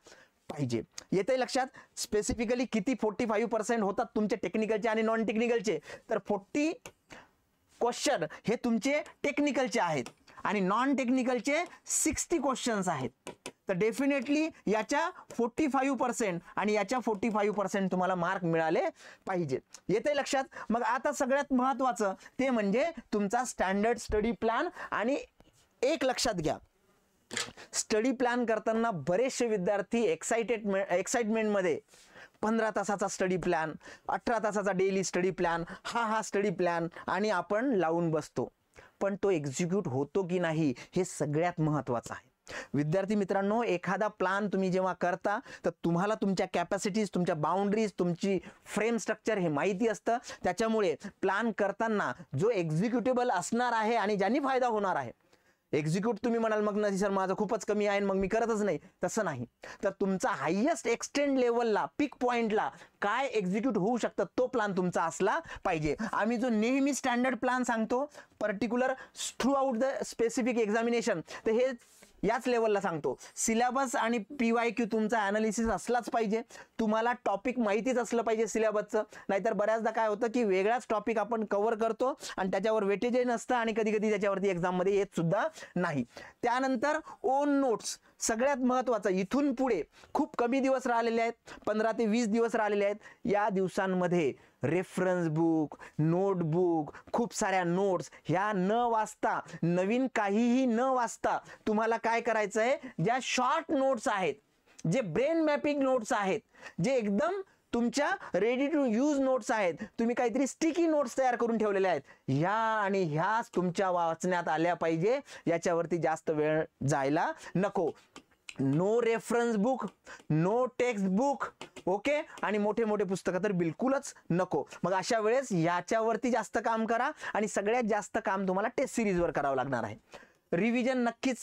पाहिजे. येते लक्षात स्पेसिफिकली किती 45% होतात तुमचे टेक्निकलचे आणि नॉन टेक्निकलचे, तर 40 क्वेश्चन हे तुमचे टेक्निकलचे आहेत आणि नॉन टेक्निकलचे 60 क्वेश्चन्स आहेत. तर डेफिनेटली याच्या 45% आणि याच्या 45% तुम्हाला मार्क मिळाले पाहिजे. येते लक्षात. मग आता सगळ्यात महत्त्वाचं ते म्हणजे तुमचा स्टँडर्ड स्टडी प्लॅन. आणि एक लक्षात घ्या, स्टडी प्लॅन करताना बरेचसे विद्यार्थी एक्साइटमेंटमध्ये 15 तासाचा स्टडी प्लॅन, 18 तासाचा डेली स्टडी प्लॅन, हा स्टडी प्लॅन आणि आपण लावून बसतो. पण तो एक्झिक्यूट होतो की नाही हे सगळ्यात महत्त्वाचं आहे. विद्यार्थी मित्रांनो, एखादा प्लॅन तुम्ही जेव्हा करता तर तुम्हाला तुमच्या कॅपॅसिटीज, तुमच्या बाउंड्रीज, तुमची फ्रेम स्ट्रक्चर हे माहिती असतं. त्याच्यामुळे प्लॅन करताना जो एक्झिक्युटेबल असणार आहे आणि ज्यांनी फायदा होणार आहे, एक्झिक्यूट तुम्ही म्हणाल मग नाही सर माझं खूपच कमी आहे मग मी करतच नाही, तसं नाही. तर तुमचा हायेस्ट एक्सटेंड लेवलला, पीक पॉइंटला काय एक्झिक्यूट होऊ शकतं तो प्लॅन तुमचा असला पाहिजे. आम्ही जो नेहमी स्टँडर्ड प्लॅन सांगतो particular through out the specific examination, तर हे याच लेवलला सांगतो. सिलेबस आणि PYQ तुमचा ॲनालिसिस असलाच पाहिजे. तुम्हाला टॉपिक माहितीच असलं पाहिजे सिलेबसचं. नाहीतर बऱ्याचदा काय होतं की वेगळाच टॉपिक आपण कव्हर करतो आणि त्याच्यावर वेटेजही नसतं आणि कधी कधी त्याच्यावरती एक्झाममध्ये येत सुद्धा नाही. त्यानंतर ओन नोट्स सगळ्यात महत्त्वाचं. इथून पुढे खूप कमी दिवस राहिलेले आहेत, 15 ते 20 दिवस राहिलेले आहेत. या दिवसांमध्ये रेफरन्स बुक, नोटबुक, खूप साऱ्या नोट्स ह्या न वाचता, नवीन काहीही न वाचता तुम्हाला काय करायचं आहे, ज्या शॉर्ट नोट्स आहेत, जे ब्रेन मॅपिंग नोट्स आहेत, जे एकदम तुमच्या रेडी टू यूज नोट्स आहेत, तुम्ही काहीतरी स्टिकी नोट्स तयार करून ठेवलेल्या आहेत, ह्या आणि ह्याच तुमच्या वाचण्यात आल्या पाहिजे. याच्यावरती जास्त वेळ जायला नको. No reference book, no text book, okay, आणि मोठे मोठे पुस्तकं तर बिलकुलच नको. मग अशा वेळेस याच्यावरती जास्त काम करा आणि सगळ्यात जास्त काम तुम्हाला टेस्ट सिरीजवर करावं लागणार आहे. रिव्हिजन नक्कीच,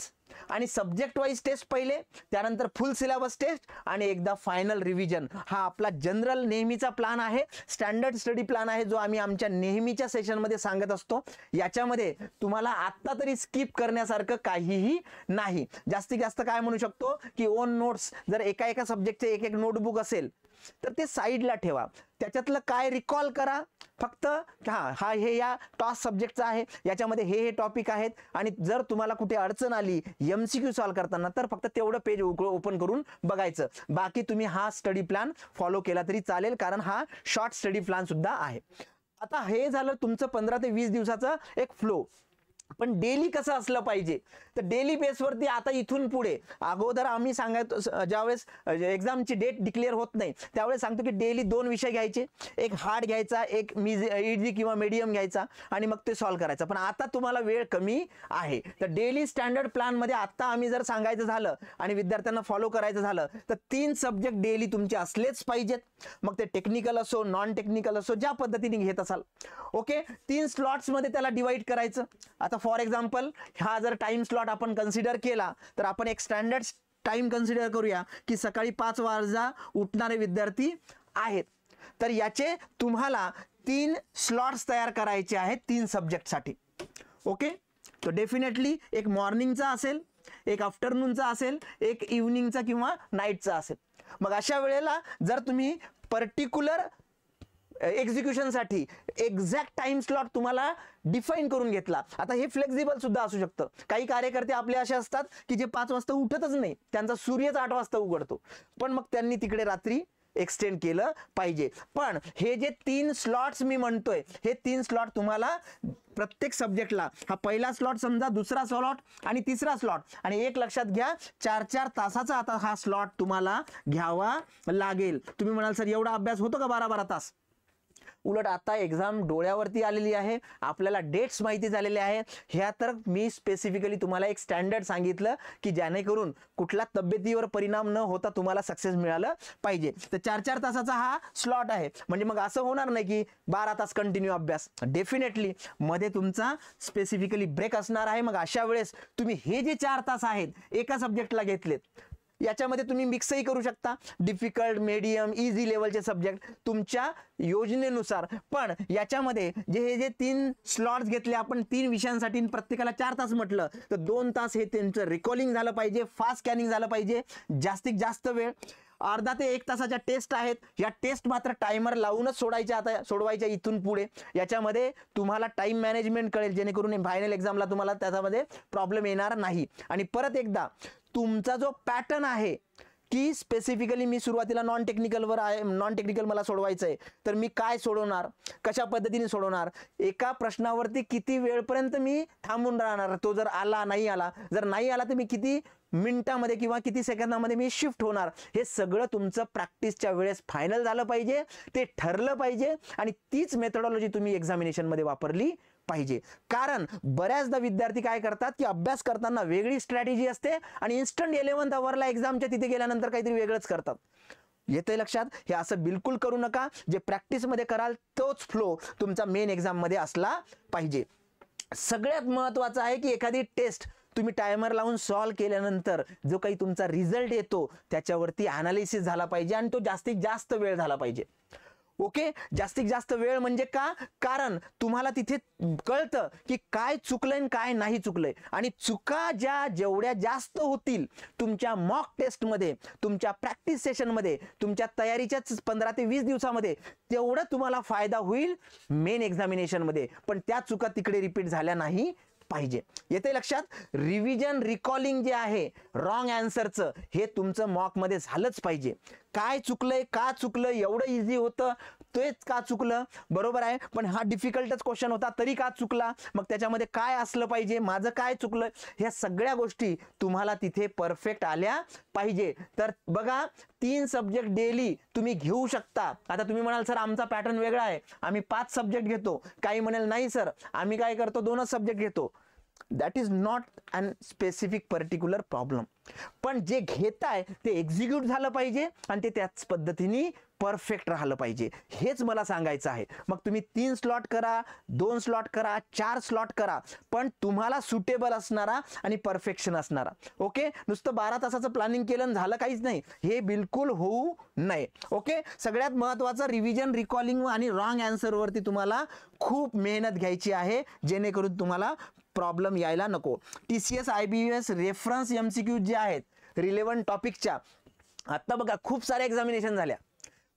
आणि सब्जेक्ट वाईज टेस्ट पहिले, त्यानंतर फुल सिलेबस टेस्ट आणि एकदा फायनल रिव्हिजन. हा आपला जनरल नेहमीचा प्लान आहे, स्टँडर्ड स्टडी प्लान आहे, जो आम्ही आमच्या नेहमीच्या सेशनमध्ये सांगत असतो. याच्यामध्ये तुम्हाला आत्ता तरी स्किप करण्यासारखं काहीही नाही. जास्तीत जास्त काय म्हणू शकतो की ओन नोट्स, जर एका एका सब्जेक्टचे एक एक नोटबुक असेल तर ते साईडला ठेवा, त्याच्यातलं काय रिकॉल करा फक्त. हा हे या टॉस सब्जेक्टचा आहे, याच्यामध्ये हे टॉपिक आहेत, आणि जर तुम्हाला कुठे अडचण आली MCQ सॉल्व्ह करताना तर फक्त तेवढं पेज ओपन करून बघायचं. बाकी तुम्ही हा स्टडी प्लॅन फॉलो केला तरी चालेल, कारण हा शॉर्ट स्टडी प्लॅन सुद्धा आहे. आता हे झालं तुमचं 15 ते 20 दिवसाचं एक फ्लो. पण डेली कसं असलं पाहिजे, तर डेली बेसवरती आता इथून पुढे, अगोदर आम्ही सांगतो ज्यावेळेस एक्झामची डेट डिक्लेअर होत नाही त्यावेळेस सांगतो की डेली 2 विषय घ्यायचे, एक हार्ड घ्यायचा, एक इझी किंवा मीडियम घ्यायचा, आणि मग ते सॉल्व्ह करायचं. पण आता तुम्हाला वेळ कमी आहे, तर डेली स्टँडर्ड प्लॅनमध्ये आता आम्ही जर सांगायचं झालं आणि विद्यार्थ्यांना फॉलो करायचं झालं तर 3 सब्जेक्ट डेली तुमचे असलेच पाहिजेत. मग ते टेक्निकल असो, नॉन टेक्निकल असो, ज्या पद्धतीने घेत असाल. ओके, 3 स्लॉट्समध्ये त्याला डिवाइड करायचं. आता फॉर एक्झाम्पल हा जर टाइम स्लॉट आपण कन्सिडर केला तर आपण एक स्टँडर्ड टाइम कन्सिडर करूया की सकाळी 5 वाजता उठणारे विद्यार्थी आहेत, तर याचे तुम्हाला 3 स्लॉट्स तयार करायचे आहेत 3 सब्जेक्टसाठी. ओके, तो डेफिनेटली एक मॉर्निंगचा असेल, एक आफ्टरनूनचा असेल, एक इव्हनिंगचा किंवा नाईटचा असेल. मग अशा वेळेला जर तुम्ही पर्टिक्युलर एक्झिक्युशनसाठी एक्झॅक्ट टाइम स्लॉट तुम्हाला डिफाईन करून घेतला. आता हे फ्लेक्झिबल सुद्धा असू शकतं. काही कार्यकर्ते आपले असे असतात की जे 5 वाजता उठतच नाही, त्यांचा सूर्यच 8 वाजता उघडतो, पण मग त्यांनी तिकडे रात्री एक्सटेंड केलं पाहिजे. पण हे जे 3 स्लॉट्स मी म्हणतोय, हे 3 स्लॉट तुम्हाला प्रत्येक सब्जेक्टला, हा पहिला स्लॉट समजा, दुसरा स्लॉट आणि तिसरा स्लॉट, आणि एक लक्षात घ्या 4-4 तासाचा आता हा स्लॉट तुम्हाला घ्यावा लागेल. तुम्ही म्हणाल सर एवढा अभ्यास होतो का 12-12 तास? उलट आता एक्झाम डोळ्यावरती आलेली आहे, आपल्याला डेट्स माहिती झालेले आहेत. ह्या तर मी स्पेसिफिकली तुम्हाला एक स्टँडर्ड सांगितलं की जेणेकरून कुठला तब्येतीवर परिणाम न होता तुम्हाला सक्सेस मिळालं पाहिजे. तर 4-4 तासाचा हा स्लॉट आहे, म्हणजे मग असं होणार नाही की 12 तास कंटिन्यू अभ्यास. डेफिनेटली मध्ये तुमचा स्पेसिफिकली ब्रेक असणार आहे. मग अशा वेळेस तुम्ही हे जे 4 तास आहेत एका सब्जेक्टला घेतलेत, याच्यामध्ये तुम्ही मिक्सही करू शकता, डिफिकल्ट, मीडियम, इझी लेवलचे सब्जेक्ट तुमच्या योजनेनुसार. पण याच्यामध्ये हे जे 3 स्लॉट्स घेतले आपण 3 विषयांसाठी, प्रत्येकाला 4 तास म्हटलं तर 2 तास हे त्यांचं रिकॉलिंग झालं पाहिजे, फास्ट स्कॅनिंग झालं पाहिजे. जास्तीत जास्त वेळ अर्धा ते 1 तासाच्या टेस्ट आहेत. या टेस्ट मात्र टायमर लावूनच सोडायच्या, आता सोडवायच्या इथून पुढे. याच्यामध्ये तुम्हाला टाइम मॅनेजमेंट कळेल, जेणेकरून फायनल एक्झामला तुम्हाला त्याच्यामध्ये प्रॉब्लेम येणार नाही. आणि परत एकदा तुमचा जो पॅटर्न आहे की स्पेसिफिकली मी सुरुवातीला नॉन टेक्निकलवर आहे, नॉन टेक्निकल मला सोडवायचं आहे, तर मी काय सोडवणार, कशा पद्धतीने सोडवणार, एका प्रश्नावरती किती वेळपर्यंत मी थांबून राहणार, तो जर आला नाही आला, जर नाही आला तर मी किती मिनिटामध्ये किंवा किती सेकंदामध्ये मी शिफ्ट होणार, हे सगळं तुमचं प्रॅक्टिसच्या वेळेस फायनल झालं पाहिजे, ते ठरलं पाहिजे. आणि तीच मेथडॉलॉजी तुम्ही एक्झामिनेशनमध्ये वापरली पाहिजे. कारण बऱ्याचदा विद्यार्थी काय करतात की अभ्यास करताना वेगळी स्ट्रॅटेजी असते आणि इन्स्टंट 11th अवरला एक्झामच्या तिथे गेल्यानंतर काहीतरी वेगळंच करतात. येते लक्षात? हे असं बिलकुल करू नका. जे प्रॅक्टिसमध्ये कराल तोच फ्लो तुमचा मेन एक्झाममध्ये असला पाहिजे. सगळ्यात महत्त्वाचं आहे की एखादी टेस्ट तुम्ही टायमर लावून सॉल्व्ह केल्यानंतर जो काही तुमचा रिझल्ट येतो त्याच्यावरती ॲनालिसिस झाला पाहिजे आणि तो जास्तीत जास्त वेळ झाला पाहिजे. ओके, जास्तीत जास्त वेळ म्हणजे का? कारण तुम्हाला तिथे कळतं की काय चुकलंय आणि काय नाही चुकलंय. आणि चुका जेवढ्या जास्त होतील तुमच्या मॉक टेस्टमध्ये, तुमच्या प्रॅक्टिस सेशनमध्ये, तुमच्या तयारीच्याच 15 ते 20 दिवसामध्ये, तेवढं तुम्हाला फायदा होईल मेन एक्झामिनेशनमध्ये. पण त्या चुका तिकडे रिपीट झाल्या नाही पाहिजे. येते लक्षात? रिव्हिजन, रिकॉलिंग जे आहे रॉंग आन्सरचं, हे तुमचं मॉकमध्ये झालंच पाहिजे. काय चुकलंय, का चुकलं, एवढं इझी होतं तेच का चुकलं, बरोबर आहे, पण हा डिफिकल्टच क्वेश्चन होता तरी का चुकला, मग त्याच्यामध्ये काय असलं पाहिजे, माझं काय चुकलं, ह्या सगळ्या गोष्टी तुम्हाला तिथे परफेक्ट आल्या पाहिजे. तर बघा 3 सब्जेक्ट डेली तुम्ही घेऊ शकता. आता तुम्ही म्हणाल सर आमचा पॅटर्न वेगळा आहे, आम्ही 5 सब्जेक्ट घेतो. काही म्हणाल नाही सर आम्ही काय करतो 2च सब्जेक्ट घेतो. That is not an specific particular problem. पण जे घेताय ते एक्झिक्यूट झालं पाहिजे आणि ते त्याच पद्धतीने परफेक्ट राहिलं पाहिजे, हेच मला सांगायचं आहे. मग तुम्ही 3 स्लॉट करा, 2 स्लॉट करा, 4 स्लॉट करा, पण तुम्हाला सुटेबल असणारा आणि परफेक्शन असणारा. ओके, नुसतं 12 तासाचं प्लॅनिंग केलं झालं काहीच नाही, हे बिलकुल होऊ नये. ओके, सगळ्यात महत्त्वाचं रिव्हिजन, रिकॉलिंग आणि रॉंग आन्सरवरती तुम्हाला खूप मेहनत घ्यायची आहे, जेणेकरून तुम्हाला प्रॉब्लेम यायला नको. TCS IBS रेफरन्स MCQ जे आहेत रिलेव्हंट टॉपिकच्या, आता बघा खूप साऱ्या एक्झामिनेशन झाल्या,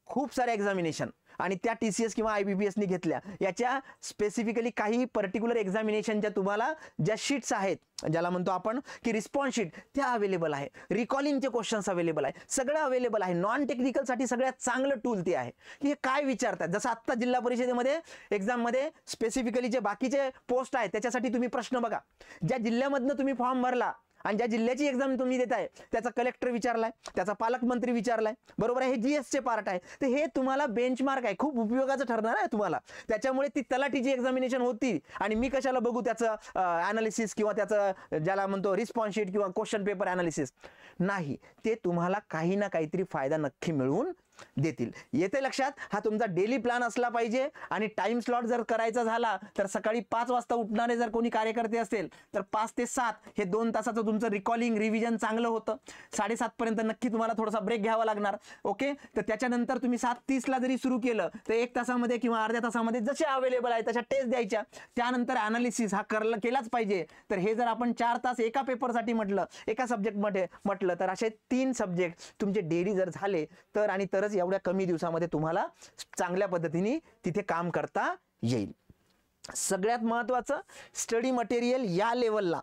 खूप साऱ्या एक्झामिनेशन, आणि त्या TCS किंवा IBPS ने घेतल्या. याच्या स्पेसिफिकली काही पर्टिक्युलर एक्झामिनेशनच्या तुम्हाला ज्या शीट्स आहेत, ज्याला म्हणतो आपण की रिस्पॉन्स शीट, त्या अवेलेबल आहे. रिकॉलिंगचे क्वेश्चन्स अवेलेबल आहे, सगळं अवेलेबल आहे. नॉन टेक्निकलसाठी सगळ्यात चांगलं टूल ते आहे की हे काय विचारतात. जसं आत्ता जिल्हा परिषदेमध्ये एक्झाममध्ये स्पेसिफिकली जे बाकीचे पोस्ट आहेत त्याच्यासाठी तुम्ही प्रश्न बघा, ज्या जिल्ह्यामधनं तुम्ही फॉर्म भरला आणि ज्या जिल्ह्याची एक्झाम तुम्ही देताय त्याचा कलेक्टर विचारलाय, त्याचा पालकमंत्री विचारलाय, बरोबर आहे, हे GS चे पार्ट आहे. तर हे तुम्हाला बेंचमार्क आहे, खूप उपयोगाचं ठरणार आहे तुम्हाला. त्याच्यामुळे ती तलाठीची एक्झामिनेशन होती आणि मी कशाला बघू त्याचं ॲनालिसिस किंवा त्याचं ज्याला म्हणतो रिस्पॉन्स शीट किंवा क्वेश्चन पेपर ॲनालिसिस नाही, ते तुम्हाला काही ना काहीतरी फायदा नक्की मिळवून देतील. येते लक्षात. हा तुमचा डेली प्लॅन असला पाहिजे आणि टाइम स्लॉट जर करायचा झाला तर सकाळी 5 वाजता उठणारे जर कोणी कार्यकर्ते असतील तर 5 ते 7 हे 2 तासाचं तुमचं रिकॉलिंग रिव्हिजन चांगलं होतं. 7:30 पर्यंत नक्की तुम्हाला थोडासा ब्रेक घ्यावा लागणार. ओके, तर त्याच्यानंतर तुम्ही 7:30 ला जरी सुरू केलं तर 1 तासामध्ये किंवा अर्ध्या तासामध्ये जसे अवेलेबल आहे तशा टेस्ट द्यायच्या. त्यानंतर ॲनालिसिस हा केलाच पाहिजे. तर हे जर आपण 4 तास एका पेपरसाठी म्हटलं, एका सब्जेक्टमध्ये म्हटलं, तर असे 3 सब्जेक्ट तुमचे डेली जर झाले तर आणि तरच एवढ्या कमी दिवसामध्ये तुम्हाला चांगल्या पद्धतीने तिथे काम करता येईल. सगळ्यात महत्त्वाचं, स्टडी मटेरियल या लेवलला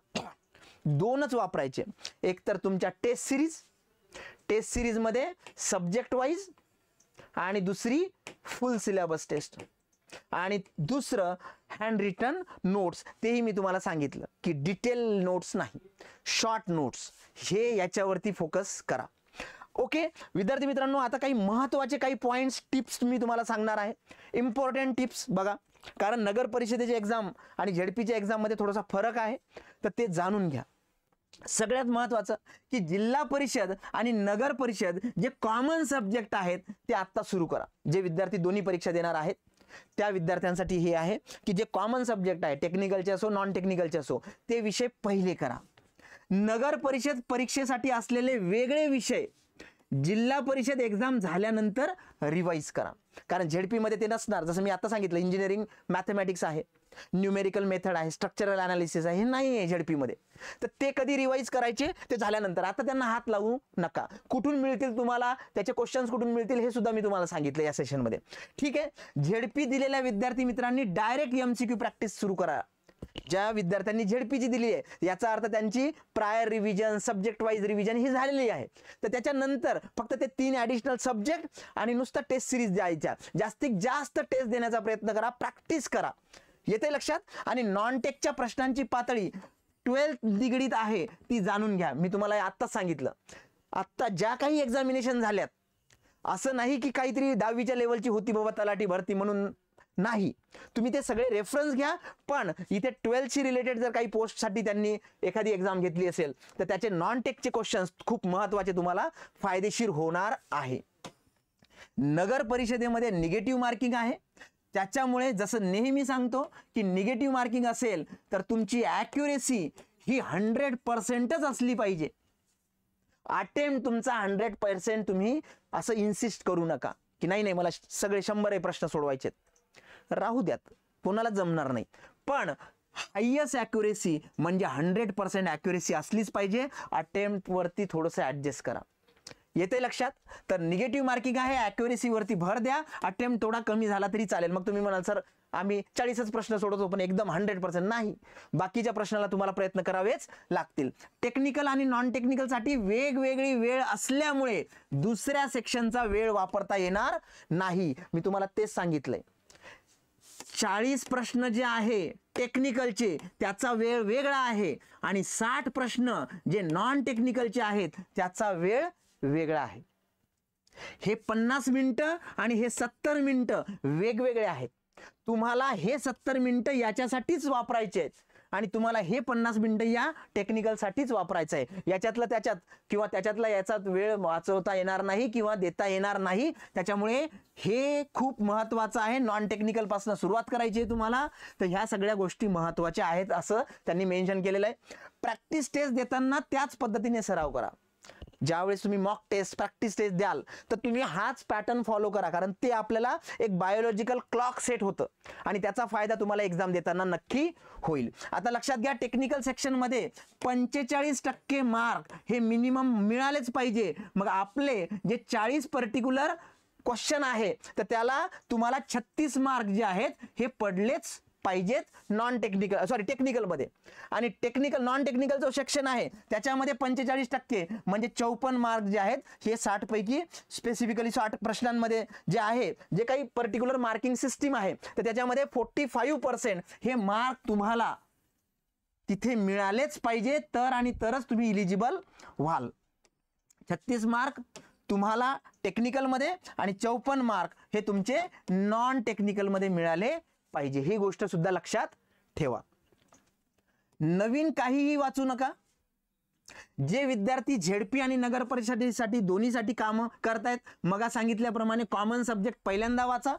2च वापरायचे. एक तर तुमच्या टेस्ट सिरीजमध्ये सब्जेक्ट वाईज, आणि दुसरी फुल सिलेबस टेस्ट, आणि दुसरं हँड रिटन नोट्स. तेही मी तुम्हाला सांगितलं की डिटेल नोट्स नाही, शॉर्ट नोट्स, हे याच्यावरती फोकस करा. ओके विद्यार्थी मित्रांनो, आता काही महत्त्वाचे काही पॉईंट्स, टिप्स मी तुम्हाला सांगणार आहे. इम्पॉर्टंट टिप्स बघा, कारण नगर परिषदेची एक्झाम आणि झेडपीच्या एक्झाममध्ये थोडासा फरक आहे, तर ते जाणून घ्या. सगळ्यात महत्त्वाचं की जिल्हा परिषद आणि नगर परिषद जे कॉमन सब्जेक्ट आहेत ते आत्ता सुरू करा. जे विद्यार्थी दोन्ही परीक्षा देणार आहेत त्या विद्यार्थ्यांसाठी हे आहे की जे कॉमन सब्जेक्ट आहे, टेक्निकलचे असो नॉन टेक्निकलचे असो, ते विषय पहिले करा. नगर परिषद परीक्षेसाठी असलेले वेगळे विषय जिल्हा परिषद एक्झाम झाल्यानंतर रिवाइज करा. कारण झेडपीमध्ये ते नसणार. जसं मी आता सांगितलं, इंजिनिअरिंग मॅथमॅटिक्स आहे, न्यूमेरिकल मेथड आहे, स्ट्रक्चरल ॲनालिसिस आहे, हे नाही आहे झेडपीमध्ये. तर ते कधी रिवाइज करायचे, ते झाल्यानंतर. आता त्यांना हात लावू नका. कुठून मिळतील तुम्हाला त्याचे क्वेश्चन्स, कुठून मिळतील हे सुद्धा मी तुम्हाला सांगितलं या सेशनमध्ये. ठीक आहे, झेडपी दिलेल्या विद्यार्थी मित्रांनी डायरेक्ट MCQ प्रॅक्टिस सुरू करा. ज्या विद्यार्थ्यांनी झेडपीची दिली आहे याचा अर्थ त्यांची prior revision, subject wise revision ही झालेली आहे. तर त्याच्यानंतर फक्त ते 3 ॲडिशनल सब्जेक्ट आणि नुसतं टेस्ट सिरीज द्यायच्या. जास्तीत जास्त टेस्ट देण्याचा प्रयत्न करा, प्रॅक्टिस करा. येते लक्षात. आणि नॉन टेकच्या प्रश्नांची पातळी 12th निगडीत आहे ती जाणून घ्या. मी तुम्हाला आत्ताच सांगितलं, आत्ता ज्या काही एक्झामिनेशन झाल्यात, असं नाही की काहीतरी 10वीच्या लेवलची होती बाबा तलाठी भरती म्हणून नाही. तुम्ही ते सगळे रेफरन्स घ्या. पण इथे 12th रिलेटेड जर काही पोस्टसाठी त्यांनी एखादी एक्झाम घेतली असेल तर त्याचे नॉन टेकचे क्वेश्चन्स खूप महत्त्वाचे तुम्हाला फायदेशीर होणार आहे. नगर परिषदेमध्ये निगेटिव्ह मार्किंग आहे. त्याच्यामुळे जसं नेहमी सांगतो की निगेटिव्ह मार्किंग असेल तर तुमची ॲक्युरेसी ही 100%च असली पाहिजे. अटेम्प्ट तुमचा 100% तुम्ही असं इन्सिस्ट करू नका की नाही मला सगळे 100 प्रश्न सोडवायचे, राहू द्यात, कोणाला जमणार नाही. पण हायेस्ट ॲक्युरेसी म्हणजे 100% ॲक्युरेसी असलीच पाहिजे. अटेम्प्ट वरती थोडंसं ॲडजस्ट करा. येते लक्षात. तर निगेटिव्ह मार्किंग आहे, ॲक्युरेसी वरती भर द्या. अटेम्प्ट थोडा कमी झाला तरी चालेल. मग तुम्ही म्हणाल सर आम्ही 40च प्रश्न सोडवतो पण एकदम 100% नाही, बाकीच्या प्रश्नाला तुम्हाला प्रयत्न करावेच लागतील. टेक्निकल आणि नॉन टेक्निकलसाठी वेगवेगळी वेळ असल्यामुळे दुसऱ्या सेक्शनचा वेळ वापरता येणार नाही. मी तुम्हाला तेच सांगितलंय. 40 प्रश्न जे आहे टेक्निकलचे त्याचा वेळ वेगळा आहे आणि 60 प्रश्न जे नॉन टेक्निकलचे आहेत त्याचा वेळ वेगळा आहे. हे 50 मिनिटं आणि हे 70 मिनिटं वेगवेगळे आहेत. तुम्हाला हे 70 मिनिटं याच्यासाठीच वापरायचे आहेत आणि तुम्हाला हे 50 मिनिटं या टेक्निकलसाठीच वापरायचं आहे. याच्यातलं त्याच्यात किंवा त्याच्यातला याचात वेळ वाचवता येणार नाही किंवा देता येणार नाही. त्याच्यामुळे हे खूप महत्त्वाचं आहे. नॉन टेक्निकल पासून सुरुवात करायची आहे तुम्हाला, तर ह्या सगळ्या गोष्टी महत्त्वाच्या आहेत असं त्यांनी मेन्शन केलेलं आहे. प्रॅक्टिस टेस्ट देताना त्याच पद्धतीने सराव करा. ज्यावेळेस तुम्ही मॉक टेस्ट प्रॅक्टिस टेस्ट द्याल तर तुम्ही हाच पॅटर्न फॉलो करा, कारण ते आपल्याला एक बायोलॉजिकल क्लॉक सेट होतं आणि त्याचा फायदा तुम्हाला एक्झाम देताना नक्की होईल. आता लक्षात घ्या, टेक्निकल सेक्शन मध्ये 45% मार्क हे मिनिमम मिळालेच पाहिजे. मग आपले जे 40 पर्टिक्युलर क्वेश्चन आहे तर त्याला तुम्हाला 36 मार्क जे आहेत हे पडलेच पाहिजेत टेक्निकल मध्ये. आणि नॉन टेक्निकल जो सेक्शन आहे त्याच्यामध्ये 45% म्हणजे 54 मार्क जे आहेत हे 60 पैकी स्पेसिफिकली 60 प्रश्नांमध्ये जे आहे, जे काही पर्टिक्युलर मार्किंग सिस्टीम आहे तर त्याच्यामध्ये 45% हे मार्क तुम्हाला तिथे मिळालेच पाहिजे, तर आणि तरच तुम्ही इलिजिबल व्हाल. 36 मार्क तुम्हाला टेक्निकल मध्ये आणि 54 मार्क हे तुमचे नॉन टेक्निकल मध्ये मिळाले पाहिजे. ही गोष्ट सुद्धा लक्षात ठेवा. नवीन काहीही वाचू नका. जे विद्यार्थी झेडपी आणि नगर परिषदेसाठी दोन्हीसाठी काम करतायत, मगा सांगितल्याप्रमाणे कॉमन सब्जेक्ट पहिल्यांदा वाचा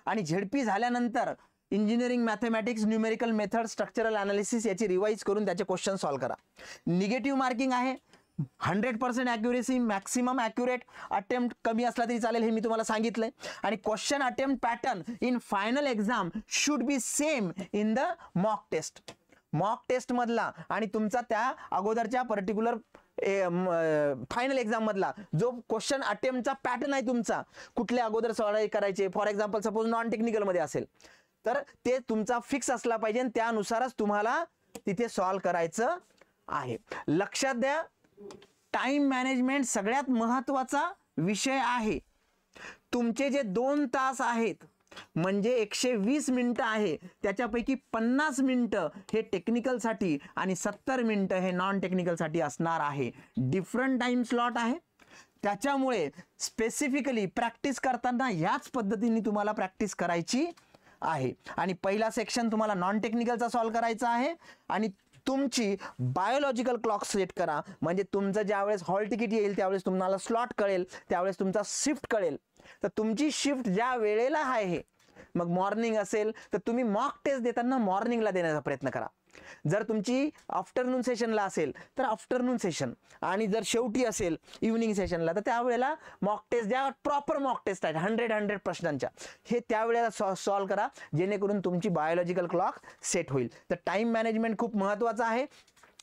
आणि झेडपी झाल्यानंतर engineering mathematics, numerical method, structural analysis याची रिवाइज करून त्याचे क्वेश्चन सॉल्व्ह करा. निगेटिव्ह मार्किंग आहे, 100% ॲक्युरेसी, मॅक्सिमम ॲक्युरेट, अटेम्प्ट कमी असला तरी चालेल, हे मी तुम्हाला सांगितलंय. आणि question attempt pattern in final exam should be same in the mock test. Mock test मधला आणि तुमचा त्या अगोदरच्या पर्टिक्युलर फायनल एक्झाम मधला जो क्वेश्चन अटेम्प्टचा पॅटर्न आहे तुमचा, कुठले अगोदर सॉल्व करायचे, for example suppose non technical मध्ये असेल तर ते तुमचा फिक्स असला पाहिजे आणि त्यानुसारच तुम्हाला तिथे सॉल्व करायचं आहे. लक्षात द्या, टाइम मॅनेजमेंट सगळ्यात महत्वाचा विषय आहे. तुमचे जे 2 तास आहेत म्हणजे 120 मिनिटं आहे, त्याच्यापैकी 50 मिनिटं हे टेक्निकलसाठी आणि 70 मिनिटं हे नॉन टेक्निकलसाठी असणार आहे. डिफरंट टाइम स्लॉट आहे. त्याच्यामुळे स्पेसिफिकली प्रॅक्टिस करताना याच पद्धतीने तुम्हाला प्रॅक्टिस करायची आहे. आणि पहिला सेक्शन तुम्हाला नॉन टेक्निकलचा सॉल्व करायचा आहे आणि तुमची बायोलॉजिकल क्लॉक सेट करा. म्हणजे तुमचं ज्यावेळेस हॉल तिकीट येईल त्यावेळेस तुम्हाला स्लॉट कळेल, त्यावेळेस तुमचा शिफ्ट कळेल. तर तुमची शिफ्ट ज्या वेळेला आहे, मग मॉर्निंग असेल तर तुम्ही मॉक टेस्ट देताना मॉर्निंगला देण्याचा प्रयत्न करा. जर तुमची आफ्टरनून सेशनला असेल तर आफ्टरनून सेशन, आणि जर शेवटी असेल इव्हनिंग सेशनला तर त्यावेळेला मॉक टेस्ट ज्या प्रॉपर मॉक टेस्ट आहेत 100 प्रश्नांच्या, हे त्यावेळेला सॉल्व करा, जेणेकरून तुमची बायोलॉजिकल क्लॉक सेट होईल. तर टाइम मॅनेजमेंट खूप महत्त्वाचं आहे.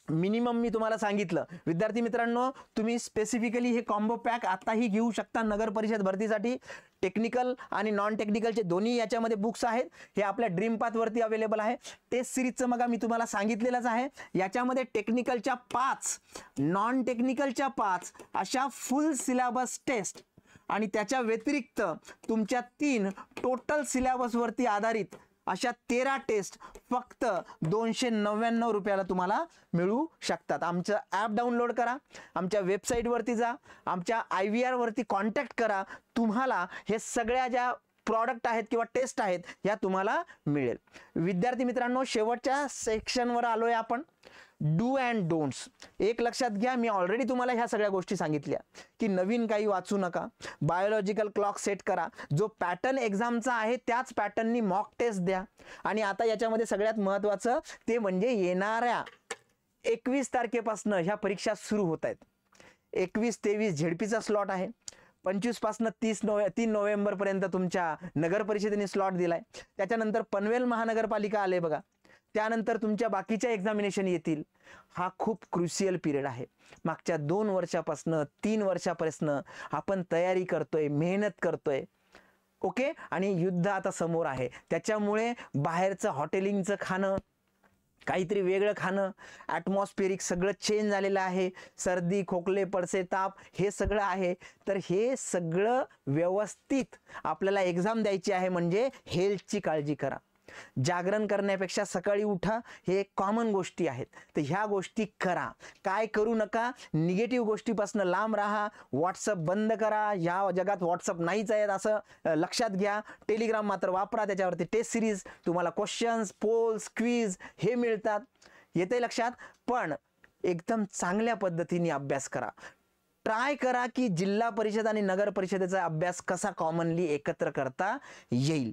मिनिमम मी तुम्हाला सांगितलं. विद्यार्थी मित्रांनो, तुम्ही स्पेसिफिकली हे कॉम्बो पॅक आताही घेऊ शकता नगर परिषद भरतीसाठी. टेक्निकल आणि नॉन टेक्निकलचे दोन्ही याच्यामध्ये बुक्स आहेत. हे आपल्या ड्रीम पाथ वरती अवेलेबल आहे. टेस्ट सिरीजचं मग मी तुम्हाला सांगितलेलंच आहे. याच्यामध्ये टेक्निकलच्या 5, नॉन टेक्निकलच्या 5 अशा फुल सिलेबस टेस्ट आणि त्याच्या व्यतिरिक्त तुमच्या 3 टोटल सिलेबस वरती आधारित अशा 13 टेस्ट फक्त 299 रुपयाला तुम्हाला मिळू शकतात. आमचं ॲप डाउनलोड करा, आमच्या वेबसाईटवरती जा, आमच्या IVR वरती कॉन्टॅक्ट करा. तुम्हाला हे सगळ्या ज्या प्रॉडक्ट आहेत किंवा टेस्ट आहेत ह्या तुम्हाला मिळेल. विद्यार्थी मित्रांनो, शेवटच्या सेक्शनवर आलोय आपण. Do and don'ts. एक लक्षात घ्या, मी ऑलरेडी तुम्हाला ह्या सगळ्या गोष्टी सांगितल्या की नवीन काही वाचू नका, बायोलॉजिकल क्लॉक सेट करा, जो पॅटर्न एक्झामचा आहे त्याच पॅटर्ननी मॉक टेस्ट द्या. आणि आता याच्यामध्ये सगळ्यात महत्त्वाचं ते म्हणजे येणाऱ्या 21 तारखेपासून ह्या परीक्षा सुरू होत आहेत. 21-23 झेडपीचा स्लॉट आहे. 25 पासून 3 नोव्हेंबरपर्यंत तुमच्या नगर परिषदेने स्लॉट दिलाय. त्याच्यानंतर पनवेल महानगरपालिका आले बघा, त्यानंतर तुमच्या बाकीच्या एक्झामिनेशन येतील. हा खूप क्रुशियल पिरियड आहे. मागच्या 2 वर्षापासून 3 वर्षापासून आपण तयारी करतोय, मेहनत करतोय. ओके, आणि युद्ध आता समोर आहे. त्याच्यामुळे बाहेरचं हॉटेलिंगचं खाणं, काहीतरी वेगळं खाणं, ॲटमॉस्फिअरिक सगळं चेंज झालेलं आहे. सर्दी, खोकले, पडसे, ताप हे सगळं आहे. तर हे सगळं व्यवस्थित आपल्याला एक्झाम द्यायची आहे, म्हणजे हेल्थची काळजी करा. जागरण करण्यापेक्षा सकाळी उठा, हे कॉमन गोष्टी आहेत. तर ह्या गोष्टी करा. काय करू नका, निगेटिव्ह गोष्टीपासून लांब राहा. व्हॉट्सअप बंद करा. या जगात व्हॉट्सअप नाहीच आहेत असं लक्षात घ्या. टेलिग्राम मात्र वापरा. त्याच्यावरती टेस्ट सिरीज, तुम्हाला क्वेश्चन्स, पोल्स, क्विज हे मिळतात. येते लक्षात. पण एकदम चांगल्या पद्धतीने अभ्यास करा. ट्राय करा की जिल्हा परिषद आणि नगर परिषदेचा अभ्यास कसा कॉमनली एकत्र करता येईल.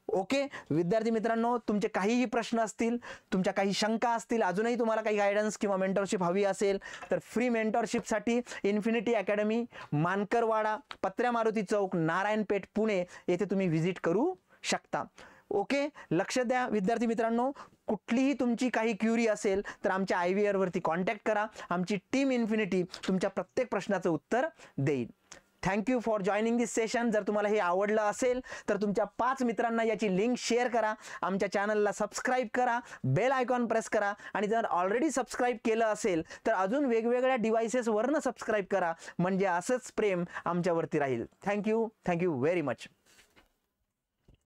ओके विद्यार्थी मित्रांनो, तुमचे काहीही प्रश्न असतील, तुमच्या काही शंका असतील, अजूनही तुम्हाला काही गायडन्स किंवा मेंटरशिप हवी असेल तर फ्री मेंटरशिपसाठी इन्फिनिटी अकॅडमी, मानकरवाडा, पत्र्या मारुती चौक, नारायणपेठ, पुणे येथे तुम्ही व्हिजिट करू शकता. ओके लक्ष द्या विद्यार्थी मित्रांनो, कुठलीही तुमची काही क्युरी असेल तर आमच्या IVR वरती कॉन्टॅक्ट करा. आमची टीम इन्फिनिटी तुमच्या प्रत्येक प्रश्नाचं उत्तर देईल. Thank you for joining this session. जर तुम्हाला हे आवडलं असेल तर तुमच्या 5 मित्रांना याची लिंक शेअर करा. आमच्या चॅनलला सबस्क्राईब करा, बेल आयकॉन प्रेस करा आणि जर ऑलरेडी सबस्क्राईब केलं असेल तर अजून वेगवेगळ्या डिव्हाइसेसवरनं सबस्क्राईब करा, म्हणजे असंच प्रेम आमच्यावरती राहील. Thank you very much.